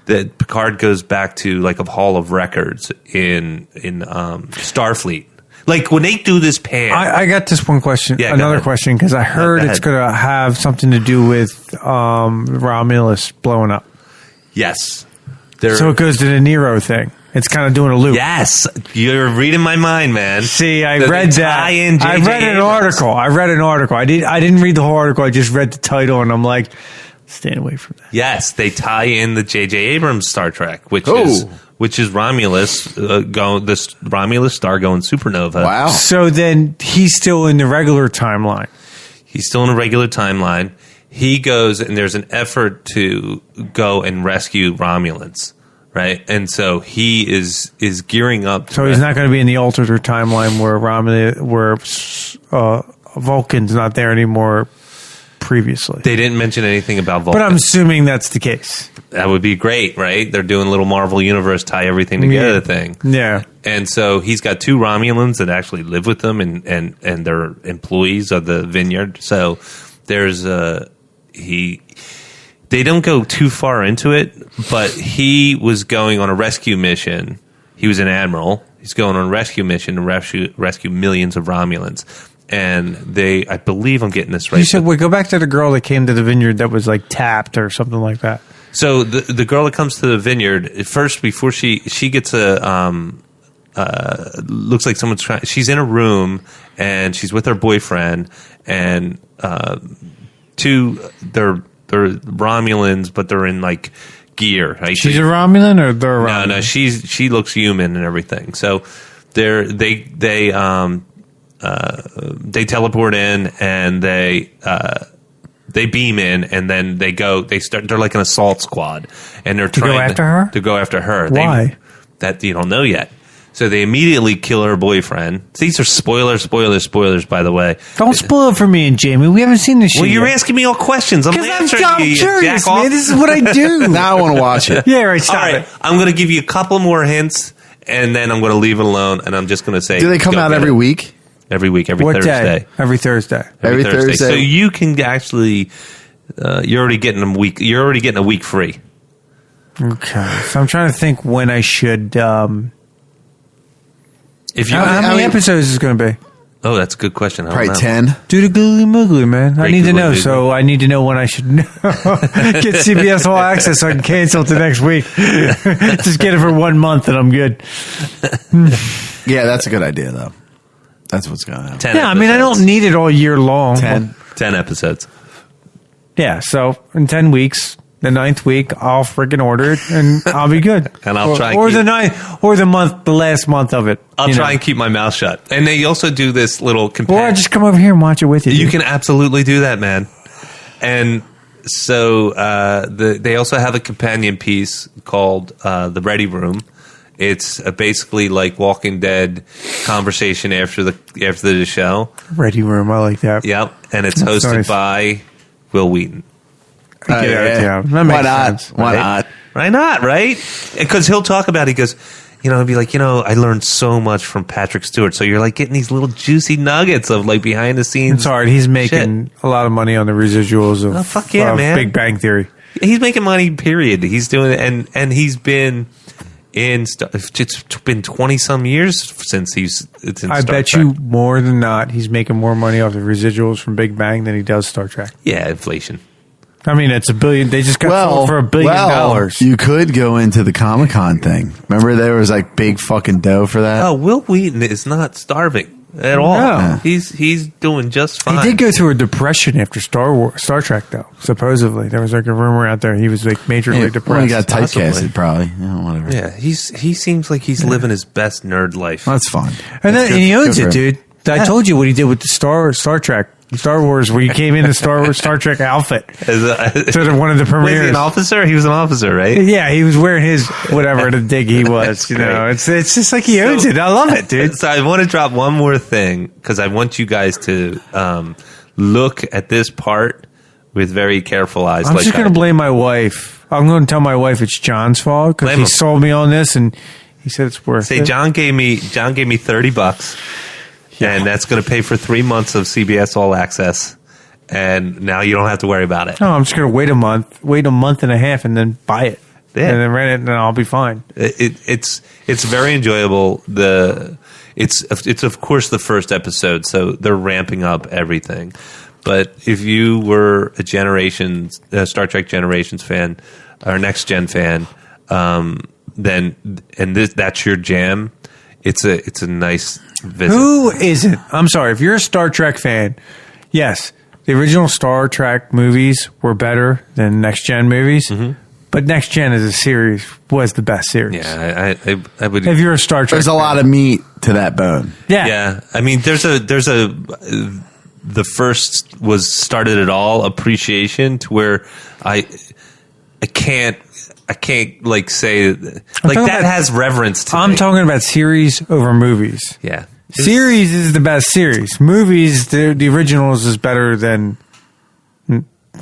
that Picard goes back to like a hall of records in Starfleet. Like when they do this pan. I got this one question. Yeah, another question, because I heard it's going to have something to do with Romulus blowing up. Yes. So it goes to the Nero thing. It's kind of doing a loop. Yes, you're reading my mind, man. See, I read that. I read an article. I didn't read the whole article. I just read the title, and I'm like, staying away from that. Yes, they tie in the J.J. Abrams Star Trek, which is Romulus this Romulus star going supernova. Wow. So then he's still in the regular timeline. He's still in a regular timeline. He goes, and there's an effort to go and rescue Romulans. Right, and so he is gearing up. So he's not going to be in the alternate timeline where Vulcan's not there anymore. Previously, they didn't mention anything about Vulcan, but I'm assuming that's the case. That would be great, right? They're doing a little Marvel Universe, tie everything together thing. Yeah, and so he's got 2 Romulans that actually live with them, and they're employees of the Vineyard. So there's They don't go too far into it, but he was going on a rescue mission. He was an admiral. He's going on a rescue mission to rescue millions of Romulans. And I believe I'm getting this right. You said, go back to the girl that came to the Vineyard that was like tapped or something like that. So the girl that comes to the Vineyard, first, before she gets looks like someone's trying, she's in a room and she's with her boyfriend and they're Romulans, but they're in like gear. Right? She's a Romulan, or they're a Romulan? No. She looks human and everything. So they teleport in and they beam in, and then they start. They're like an assault squad, and they're trying to go after her. Why? That you don't know yet. So they immediately kill her boyfriend. These are spoilers, by the way. Don't spoil it for me and Jamie. We haven't seen this shit. Well, you're asking me all questions. I'm curious, man. This is what I do. Now I want to watch it. Yeah, right. Stop it. I'm going to give you a couple more hints, and then I'm going to leave it alone, and I'm just going to say... Do they come out every week? Every week, every Thursday. Every Thursday. Every Thursday. So you can actually... you're already getting a week. You're already getting a week free. Okay. So I'm trying to think when I should... How many episodes is it going to be? Oh, that's a good question. Probably 10. Do the googly moogly, man. I need to know. So I need to know when I should get CBS All Access so I can cancel it the next week. Just get it for 1 month and I'm good. Yeah, that's a good idea, though. That's what's going on. 10 episodes. I mean, I don't need it all year long. 10 episodes. Yeah, so in 10 weeks... The 9th week, I'll freaking order it, and I'll be good. And I'll try. The 9th, or the last month of it. I'll try and keep my mouth shut. And they also do this little companion. Or I just come over here and watch it with you. You can absolutely do that, man. And so they also have a companion piece called The Ready Room. It's basically like Walking Dead conversation after the show. Ready Room, I like that. Yep, and it's hosted by Will Wheaton. Why not? Why not? Why not? Right? Because he'll talk about. He goes, he'll be like, I learned so much from Patrick Stewart. So you're like getting these little juicy nuggets of like behind the scenes. It's hard. He's making a lot of money on the residuals of man. Big Bang Theory. He's making money. Period. He's doing it, and he's been in. It's been 20 some years since it's in I Star bet Trek. you more than not, he's making more money off the residuals from Big Bang than he does Star Trek. Yeah, inflation. I mean, it's $1 billion. They just got sold for $1 billion. You could go into the Comic-Con thing. Remember, there was like big fucking dough for that. Oh, Will Wheaton is not starving at all. No. He's doing just fine. He did go through a depression after Star Trek, though. Supposedly, there was like a rumor out there he was like majorly depressed. Well, he got typecasted, probably. Whatever. Yeah, he seems like he's living his best nerd life. That's fine. And he owns it, dude. I told you what he did with the Star Wars, where he came in the Star Trek outfit to one of the premieres. Was he an officer? He was an officer, right? Yeah, he was wearing his whatever the dig he was. It's just like he owns it. I love it, dude. So I want to drop one more thing because I want you guys to look at this part with very careful eyes. I'm just going to blame my wife. I'm going to tell my wife it's John's fault because he sold me on this and he said it's worth it. John gave me $30. Yeah. And that's going to pay for 3 months of CBS All Access. And now you don't have to worry about it. No, I'm just going to wait a month and a half, and then buy it. Yeah. And then rent it, and then I'll be fine. It's very enjoyable. It's of course the first episode, so they're ramping up everything. But if you were a Star Trek Generations fan or Next Gen fan, that's your jam. It's a nice visit. Who isn't? I'm sorry. If you're a Star Trek fan, yes, the original Star Trek movies were better than Next Gen movies. Mm-hmm. But Next Gen as a series was the best series. Yeah, I would. If you're a Star Trek, there's a lot of meat to that bone. Yeah. I mean, there's the first was started it all appreciation to where I can't like say like that has reverence to me. I'm talking about series over movies. Yeah. Series is the best series. Movies, the originals is better than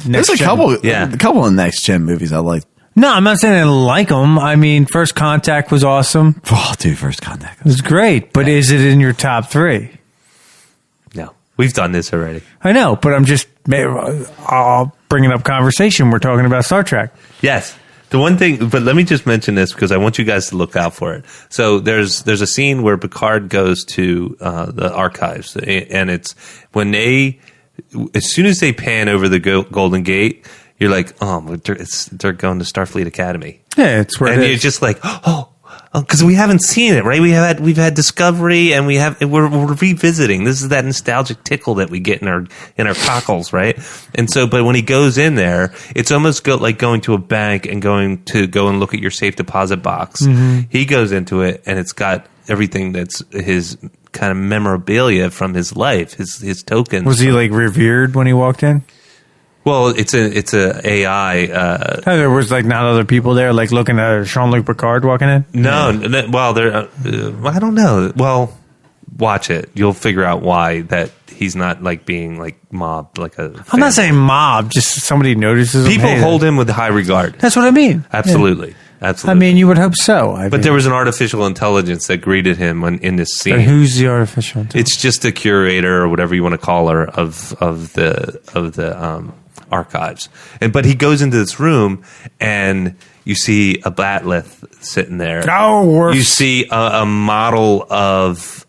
There's a couple of Next Gen movies I like. No, I'm not saying I like them. I mean, First Contact was awesome. Oh, dude, First Contact was great. But is it in your top 3? No. We've done this already. I know, but I'm just bringing up conversation. We're talking about Star Trek. Yes. The one thing, but let me just mention this because I want you guys to look out for it. So there's a scene where Picard goes to the archives, and it's when as soon as they pan over the Golden Gate, you're like, oh, they're going to Starfleet Academy. Yeah, it's where you're just like, oh, because we haven't seen it, right? We've had Discovery, and we're revisiting. This is that nostalgic tickle that we get in our cockles, right? And so, but when he goes in there, it's almost like going to a bank and going to go and look at your safe deposit box. Mm-hmm. He goes into it, and it's got everything that's his kind of memorabilia from his life, his tokens. Was he like revered when he walked in? Well, it's a AI. There was like not other people there, like looking at Jean-Luc Picard walking in. No, well, there. I don't know. Well, watch it. You'll figure out why that he's not like being like mobbed like a. I'm not saying mob. Just somebody notices. People hold him with high regard. That's what I mean. Absolutely. Yeah. Absolutely. I mean, you would hope so. But there was an artificial intelligence that greeted him in this scene. And who's the artificial intelligence? It's just a curator or whatever you want to call her of the archives. But he goes into this room and you see a Batleth sitting there. Oh, you see a model of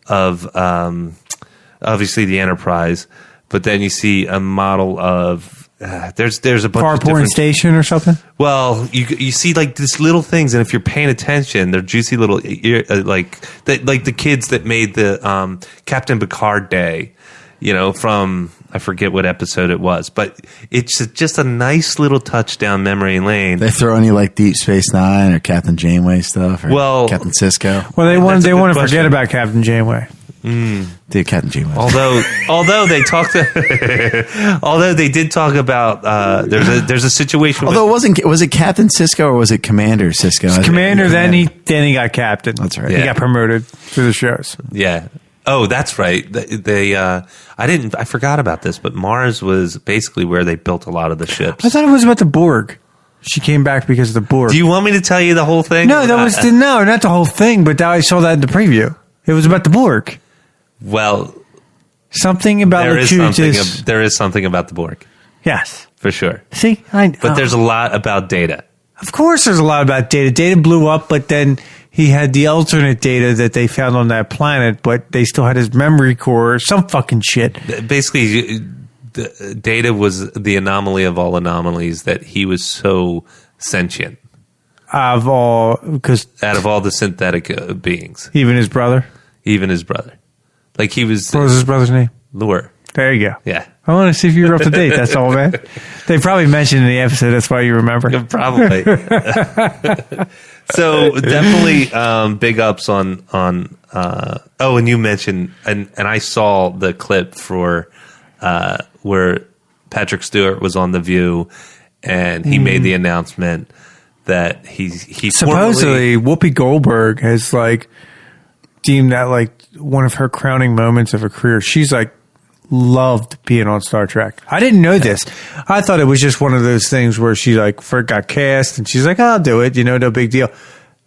obviously the Enterprise, but then you see a model of there's a bunch of Farpoint Station or something. Well, you see like these little things, and if you're paying attention, they're juicy little like the kids that made the Captain Picard Day, from I forget what episode it was, but it's just a nice little touch down memory lane. They throw any like Deep Space Nine or Captain Janeway stuff, or Captain Sisko. Well, they want to forget about Captain Janeway. The Captain Jamie. Although they talked, although they did talk about there's a situation. Although was it Captain Sisko or was it Commander Sisko? It's Commander. Then he got Captain. That's right. He got promoted through the shows. Yeah. Oh, that's right. I forgot about this, but Mars was basically where they built a lot of the ships. I thought it was about the Borg. She came back because of the Borg. Do you want me to tell you the whole thing? No, not the whole thing, but I saw that in the preview. It was about the Borg. Well, something about there is something about the Borg. Yes, for sure. See, but there's a lot about Data. Of course, there's a lot about Data. Data blew up, but then he had the alternate Data that they found on that planet, but they still had his memory core or some fucking shit. Basically, Data was the anomaly of all anomalies, that he was so sentient. Out of all the synthetic beings. Even his brother? Even his brother. Like he was... What was his brother's name? Lure. There you go. Yeah. I want to see if you're up to date. That's all, man. They probably mentioned in the episode. That's why you remember. Probably. So definitely big ups on and you mentioned, and I saw the clip for where Patrick Stewart was on The View, and he made the announcement that he supposedly Whoopi Goldberg has deemed that one of her crowning moments of her career. She's loved being on Star Trek. I didn't know this. I thought it was just one of those things where she got cast and she's like, I'll do it, no big deal.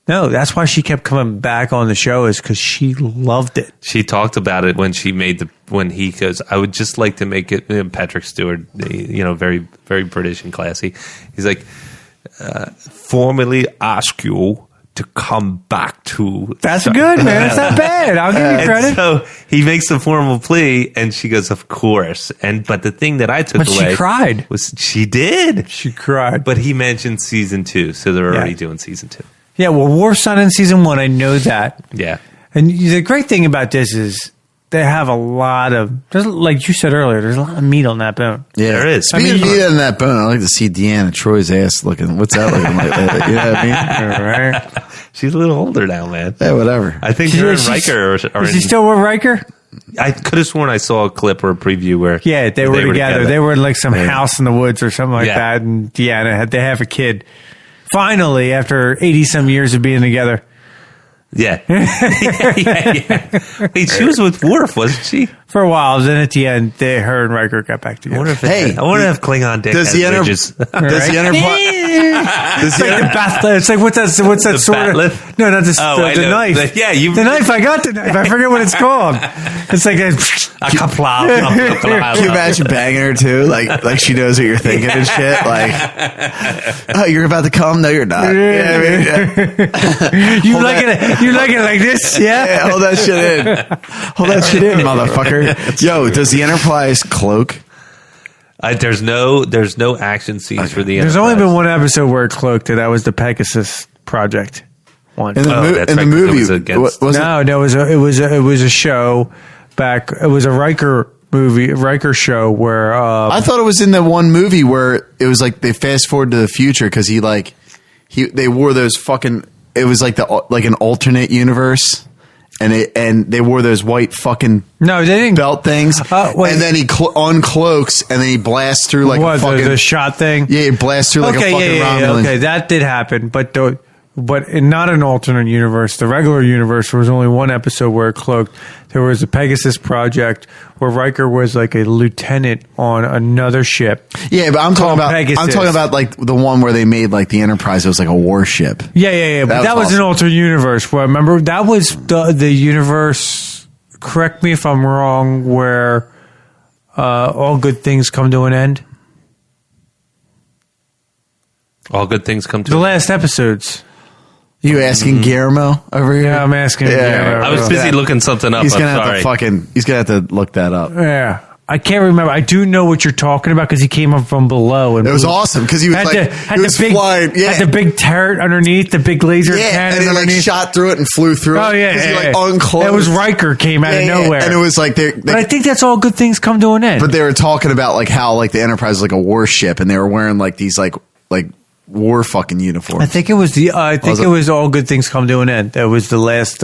No, that's why she kept coming back on the show, is because she loved it. She talked about it when he goes, I would just like to make it, Patrick Stewart, very, very British and classy. He's like, formally ask you to come back to... That's good, man. That's not bad. I'll give you credit. So he makes a formal plea, and she goes, of course. But the thing that I took away... she cried. She did. She cried. But he mentioned season 2, so they're already doing season 2. Yeah, well, Worf's not in season 1. I know that. Yeah. And the great thing about this is they have a lot of... like you said earlier, there's a lot of meat on that bone. Yeah, there is. Speaking of meat on that bone, I like to see Deanna Troy's ass looking... What's that looking like? You know what I mean? Right. She's a little older now, man. Yeah, whatever. I think her and Riker are... Is she still with Riker? I could have sworn I saw a clip or a preview where... Yeah, they were together. They were in some house in the woods or something like that, and Deanna they have a kid. Finally, after 80-some years of being together. Yeah. Wait, she was with Worf, wasn't she? For a while. Then at the end, her and Riker got back together. I wonder if Klingon dick has ridges. Does the Enterprise... It's like what's that sword? No, not the knife. The knife. I got the knife. I forget what it's called. It's like a Can you imagine banging her too? Like she knows what you're thinking and shit. Oh, you're about to come? No, you're not. You like it like this? Yeah. Hold that shit in. Hold that shit in, motherfucker. Yo, does the Enterprise cloak? There's no action scenes for the Enterprise. There's only been one episode where it cloaked, and that was the Pegasus Project one. In the movie, it was a show back. It was a Riker show where I thought it was in the one movie where it was like they fast forward to the future because they wore those fucking. It was like an alternate universe. And they wore those white fucking they didn't belt things. And then he uncloaks and then he blasts through a fucking the shot thing. Yeah, he blasts through a fucking Romulan. Okay, that did happen, but in not an alternate universe. The regular universe, there was only one episode where it cloaked. There was a Pegasus Project where Riker was like a lieutenant on another ship. Yeah, but I'm talking about like the one where they made like the Enterprise. It was like a warship. Yeah. But that was awesome. An alternate universe. Where I remember that was the universe. Correct me if I'm wrong. Where all good things come to an end. All good things come to the last episodes. You asking Guillermo over here? Yeah, I'm asking Guillermo. I was busy looking something up. He's gonna have to look that up. Yeah. I can't remember. I do know what you're talking about because he came up from below. And it was awesome because he was flying. Yeah. Had the big turret underneath, the big laser cannon and he underneath. Shot through it and flew through it. Oh, yeah. He unclosed. It was Riker came out of nowhere. And it was like... But I think that's all good things come to an end. But they were talking about how the Enterprise was like a warship and they were wearing these war fucking uniforms. I think it was it was all good things come to an end. That was the last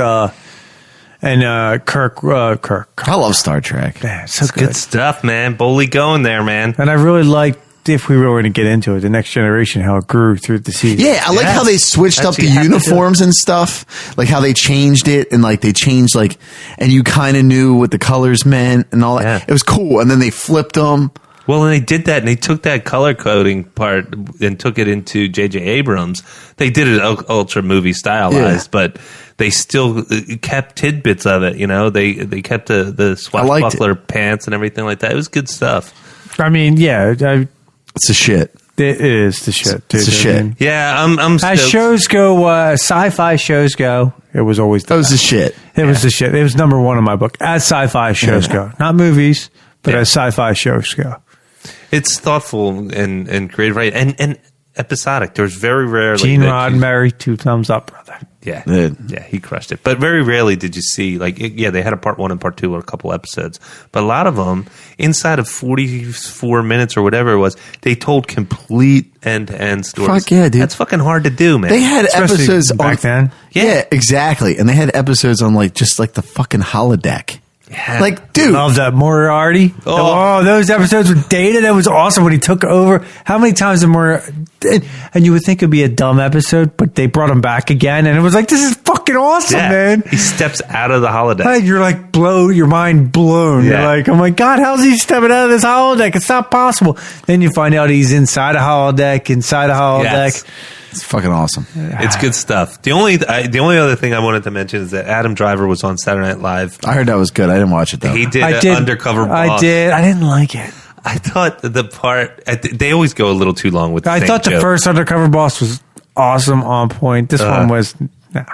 And Kirk. I love Star Trek. Yeah, so Good stuff, man. Boldly going there, man. And I really liked, if we were going to get into it, the Next Generation, how it grew through the season. Yeah, I like how they switched up the uniforms and stuff. Like how they changed it and like they changed and you kind of knew what the colors meant and all that. Yeah. It was cool. And then they flipped them. Well, and they did that, and they took that color coding part and took it into J.J. Abrams. They did it ultra movie stylized, but they still kept tidbits of it. You know, they kept the swashbuckler pants and everything like that. It was good stuff. I mean, yeah, it's a shit. It is the shit. Dude. It's a shit. mean, yeah, I'm. As shows go, sci-fi shows go, it was always that was the shit. It was the shit. It was number one in my book. As sci-fi shows go, not movies, but as sci-fi shows go. It's thoughtful and creative, right? And episodic. There's very rarely Gene Roddenberry, 2 thumbs up, brother. Yeah, yeah, he crushed it. But very rarely did you see they had a part 1 and part 2 or a couple episodes, but a lot of them inside of 44 minutes or whatever it was, they told complete end-to-end stories. Fuck yeah, dude! That's fucking hard to do, man. They had episodes back then. Yeah, exactly, and they had episodes on just the fucking holodeck. Yeah. Dude. Love that Moriarty. Oh, those episodes with Data. That was awesome when he took over. How many times did and you would think it'd be a dumb episode, but they brought him back again, and it was like, this is fucking awesome, man. He steps out of the holodeck. You're like, your mind blown. Yeah. You're like, oh my God, how's he stepping out of this holodeck? It's not possible. Then you find out he's inside a holodeck, Yes. It's fucking awesome. It's good stuff. The only other thing I wanted to mention is that Adam Driver was on Saturday Night Live. I heard that was good. I didn't watch it though. He did Undercover Boss. I did. I didn't like it. I thought the part they always go a little too long with. I thought the first Undercover Boss was awesome, on point. This one was no.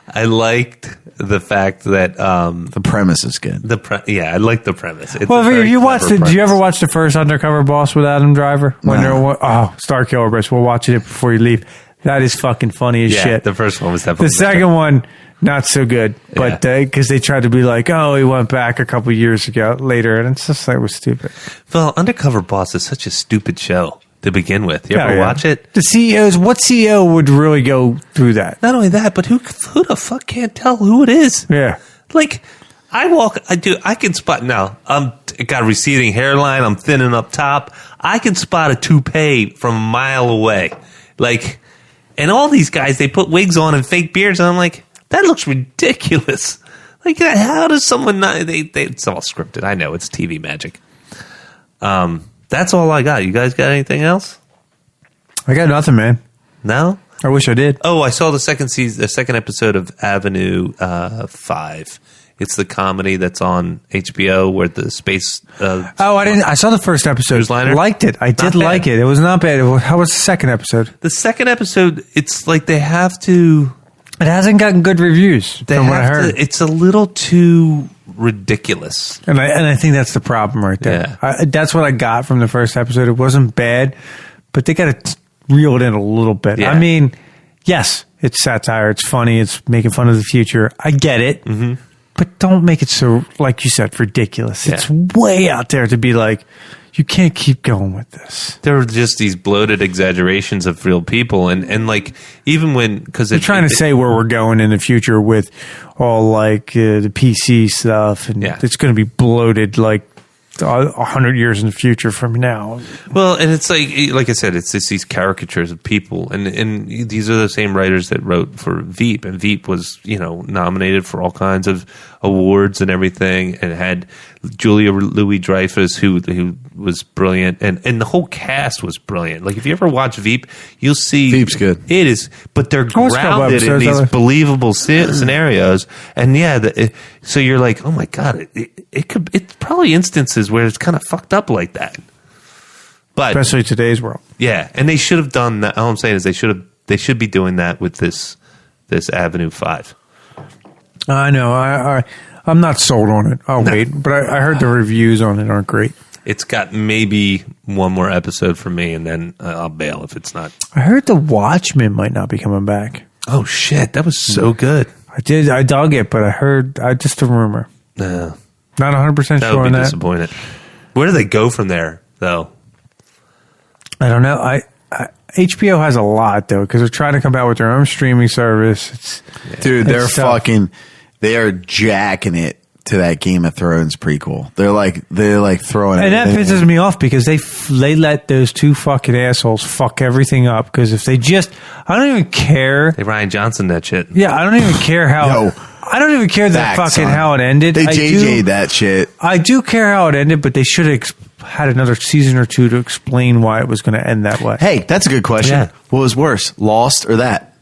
I liked the fact that the premise is good. I like the premise. It's did you ever watch the first Undercover Boss with Adam Driver? Star Killer Bruce. We'll watch it before you leave. That is fucking funny as shit. The first one was definitely the second one. Not so good, but because they tried to be like, he went back a couple years ago later, and it's just like, it was stupid. Well, Undercover Boss is such a stupid show to begin with. You ever watch it? The CEOs, what CEO would really go through that? Not only that, but who the fuck can't tell who it is? Yeah. Like, I can spot now. I got a receding hairline. I'm thinning up top. I can spot a toupee from a mile away. Like, and all these guys, they put wigs on and fake beards, and I'm like, that looks ridiculous. Like, how does someone not? It's all scripted. I know it's TV magic. That's all I got. You guys got anything else? I got nothing, man. No? I wish I did. Oh, I saw the second episode of Avenue 5. It's the comedy that's on HBO where the space. I didn't. I saw the first episode. Liked it. I did like it. It was not bad. How was the second episode? The second episode, it's like they have to. It hasn't gotten good reviews from what I heard. It's a little too ridiculous, and I think that's the problem right there. Yeah. That's what I got from the first episode. It wasn't bad, but they got to reel it in a little bit. Yeah. I mean, yes, it's satire. It's funny. It's making fun of the future. I get it, but don't make it so, like you said, ridiculous. Yeah. It's way out there to be like, you can't keep going with this. There are just these bloated exaggerations of real people, and like even when because they're trying to say where we're going in the future with all like the PC stuff, and it's going to be bloated like 100 years in the future from now. Well, and it's like I said, it's just these caricatures of people, and these are the same writers that wrote for Veep, and Veep was nominated for all kinds of awards and everything, and had Julia Louis-Dreyfus who was brilliant, and the whole cast was brilliant. Like if you ever watch Veep, you'll see Veep's good. It is, but they're grounded in these believable scenarios, and so you're like, oh my God, it's probably instances where it's kind of fucked up like that. But especially today's world. Yeah, and they should have done that. All I'm saying is they should be doing that with this Avenue 5. I know. I'm not sold on it. I'll wait, but I heard the reviews on it aren't great. It's got maybe one more episode for me, and then I'll bail if it's not. I heard The Watchmen might not be coming back. Oh shit, that was so good. I dug it, but I heard just a rumor. No. Not 100% sure on that. That would be disappointed. Where do they go from there, though? I don't know. HBO has a lot though because they're trying to come out with their own streaming service. Dude, they are jacking it to that Game of Thrones prequel. They're like throwing, and that pisses me off because they let those two fucking assholes fuck everything up. Because if they I don't even care. They Ryan Johnson that shit. Yeah, I don't even care how. I don't even care that fucking how it ended. They JJ'd that shit. I do care how it ended, but they should have had another season or two to explain why it was going to end that way. Hey, that's a good question. Yeah. What was worse, Lost or that?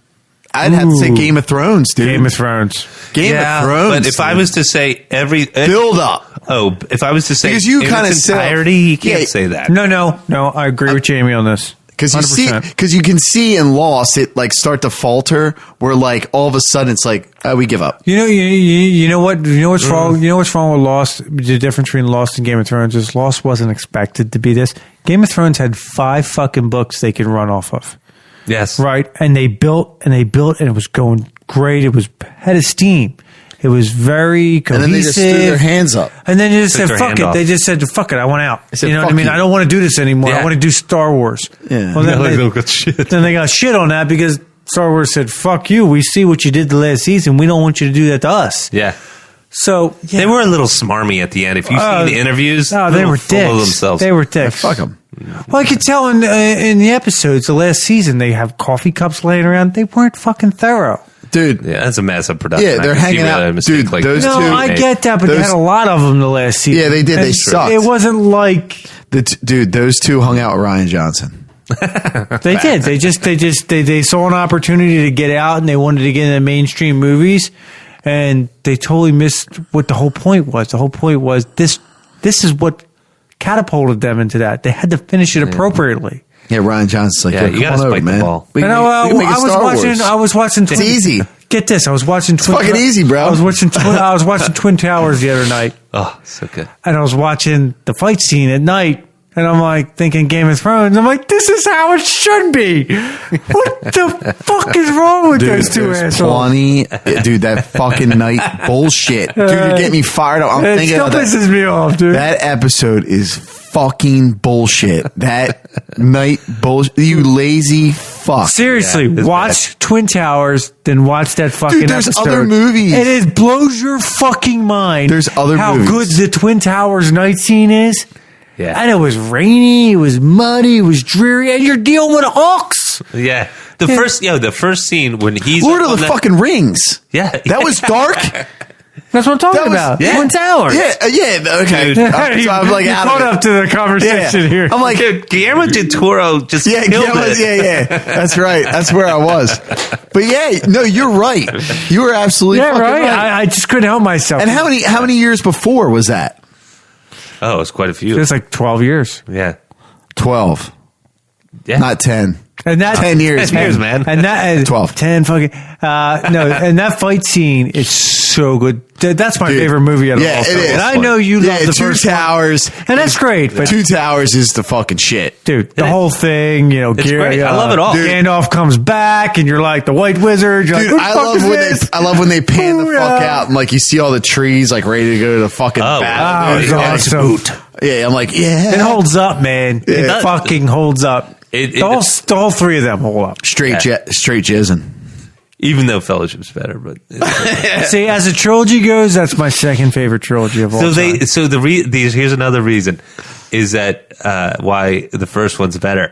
I'd have to say Game of Thrones, dude. Game of Thrones. Game of Thrones. But if I was to say build up. Oh, if I was to say because you kind of entirety, you can't say that. No. I agree with Jamie on this. Because you can see in Lost it like start to falter where like all of a sudden it's like we give up. You know what's wrong? You know what's wrong with Lost? The difference between Lost and Game of Thrones is Lost wasn't expected to be this. Game of Thrones had 5 fucking books they could run off of. Yes. Right. And they built and it was going great. It was head of steam. It was very cohesive. And then they just threw their hands up. And then they just said, fuck it. They just said, fuck it. I want out. You know what I mean? I don't want to do this anymore. I want to do Star Wars. Yeah. Well, then they got shit on that because Star Wars said, fuck you. We see what you did the last season. We don't want you to do that to us. Yeah. So they were a little smarmy at the end. If you see the interviews, they were dicks. Of themselves. They were dicks. Fuck them. Well, I could tell in the episodes, the last season, they have coffee cups laying around. They weren't fucking thorough. Dude. Yeah, that's a massive production. Yeah, they're hanging out. Dude, like those two. I get that, but they had a lot of them the last season. Yeah, they did. They sucked. It wasn't like... Dude, those two hung out with Ryan Johnson. They did. They saw an opportunity to get out and they wanted to get into mainstream movies. And they totally missed what the whole point was. The whole point was this is what catapulted them into that. They had to finish it appropriately. Yeah, Ryan Johnson's like, you gotta spike the ball. I was watching. It's easy. Get this, I was watching. It's fucking easy, bro. I was watching Twin Towers the other night. Oh, so good. And I was watching the fight scene at night. And I'm like thinking Game of Thrones. I'm like, this is how it should be. What the fuck is wrong with those two assholes? Dude, that fucking night bullshit. Dude, you're getting me fired up. I'm thinking about that. It still pisses me off, dude. That episode is fucking bullshit. That night bullshit. You lazy fuck. Seriously, watch Twin Towers, then watch that fucking Dude, there's episode. other movies. It blows your fucking mind. There's other how movies. Good the Twin Towers night scene is. Yeah. And it was rainy, it was muddy, it was dreary, and you're dealing with hawks. Yeah. The first scene when he's Lord of the fucking Rings. Yeah. That was dark. That's what I'm talking about. Yeah. Twin Towers. Yeah, okay. So I'm like out caught up to the conversation here. I'm like, dude, Guillermo del Toro just killed it. Yeah. That's right. That's where I was. But yeah, no, you're right. You were absolutely fucking right. I just couldn't help myself. And how many years before was that? Oh, it was quite a few. It was like 12 years. Yeah. 12. Yeah. Not 10. And that 10 years, 10 years, man. And that 12. 10 fucking no, and that fight scene is so good. That's my favorite movie out of all. It is. And I know you love the Two first Towers. And that's great, but Two Towers is the fucking shit. Dude, the whole thing, it's great. I love it all. Dude. Gandalf comes back and you're like the White Wizard. You're dude, like, I love when they pan the fuck out and like you see all the trees like ready to go to the fucking battle. It's awesome. Yeah, I'm like, It holds up, man. It fucking holds up. All three of them hold up. Straight jizzing. Even though Fellowship's better, but see, as a trilogy goes, that's my second favorite trilogy of all time. Here's another reason is that why the first one's better.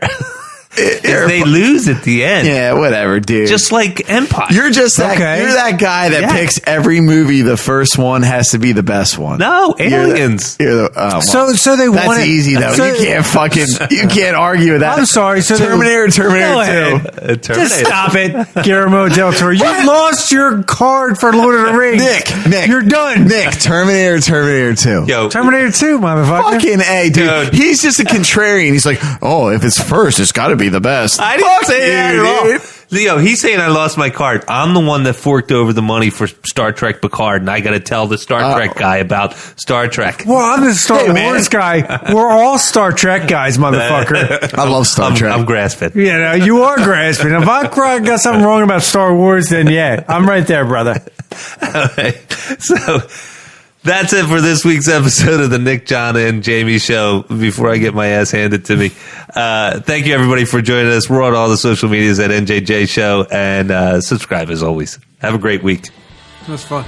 They lose at the end. Yeah, whatever, dude. Just like Empire. You're just that. Okay. You're that guy that picks every movie. The first one has to be the best one. No, Aliens. So they want That's easy though. You can't argue with that. I'm sorry. So Terminator 2. Just stop it, Guillermo del Toro. You lost your card for Lord of the Rings. Nick, you're done. Nick, Terminator 2. Yo, Terminator 2, motherfucker. Fucking A, dude. He's just a contrarian. He's like, oh, if it's first, it's got to be the best. I didn't say that at all. Leo, he's saying I lost my card. I'm the one that forked over the money for Star Trek Picard, and I got to tell the Star Trek guy about Star Trek. Well, I'm the Star Wars guy. We're all Star Trek guys, motherfucker. I love Star Trek. I'm grasping. Yeah, you are grasping. If I got something wrong about Star Wars, then yeah, I'm right there, brother. Okay. So That's it for this week's episode of the Nick, Jon, and Jamie Show. Before I get my ass handed to me, thank you everybody for joining us. We're on all the social medias at NJJ Show, and subscribe as always. Have a great week. That was fun.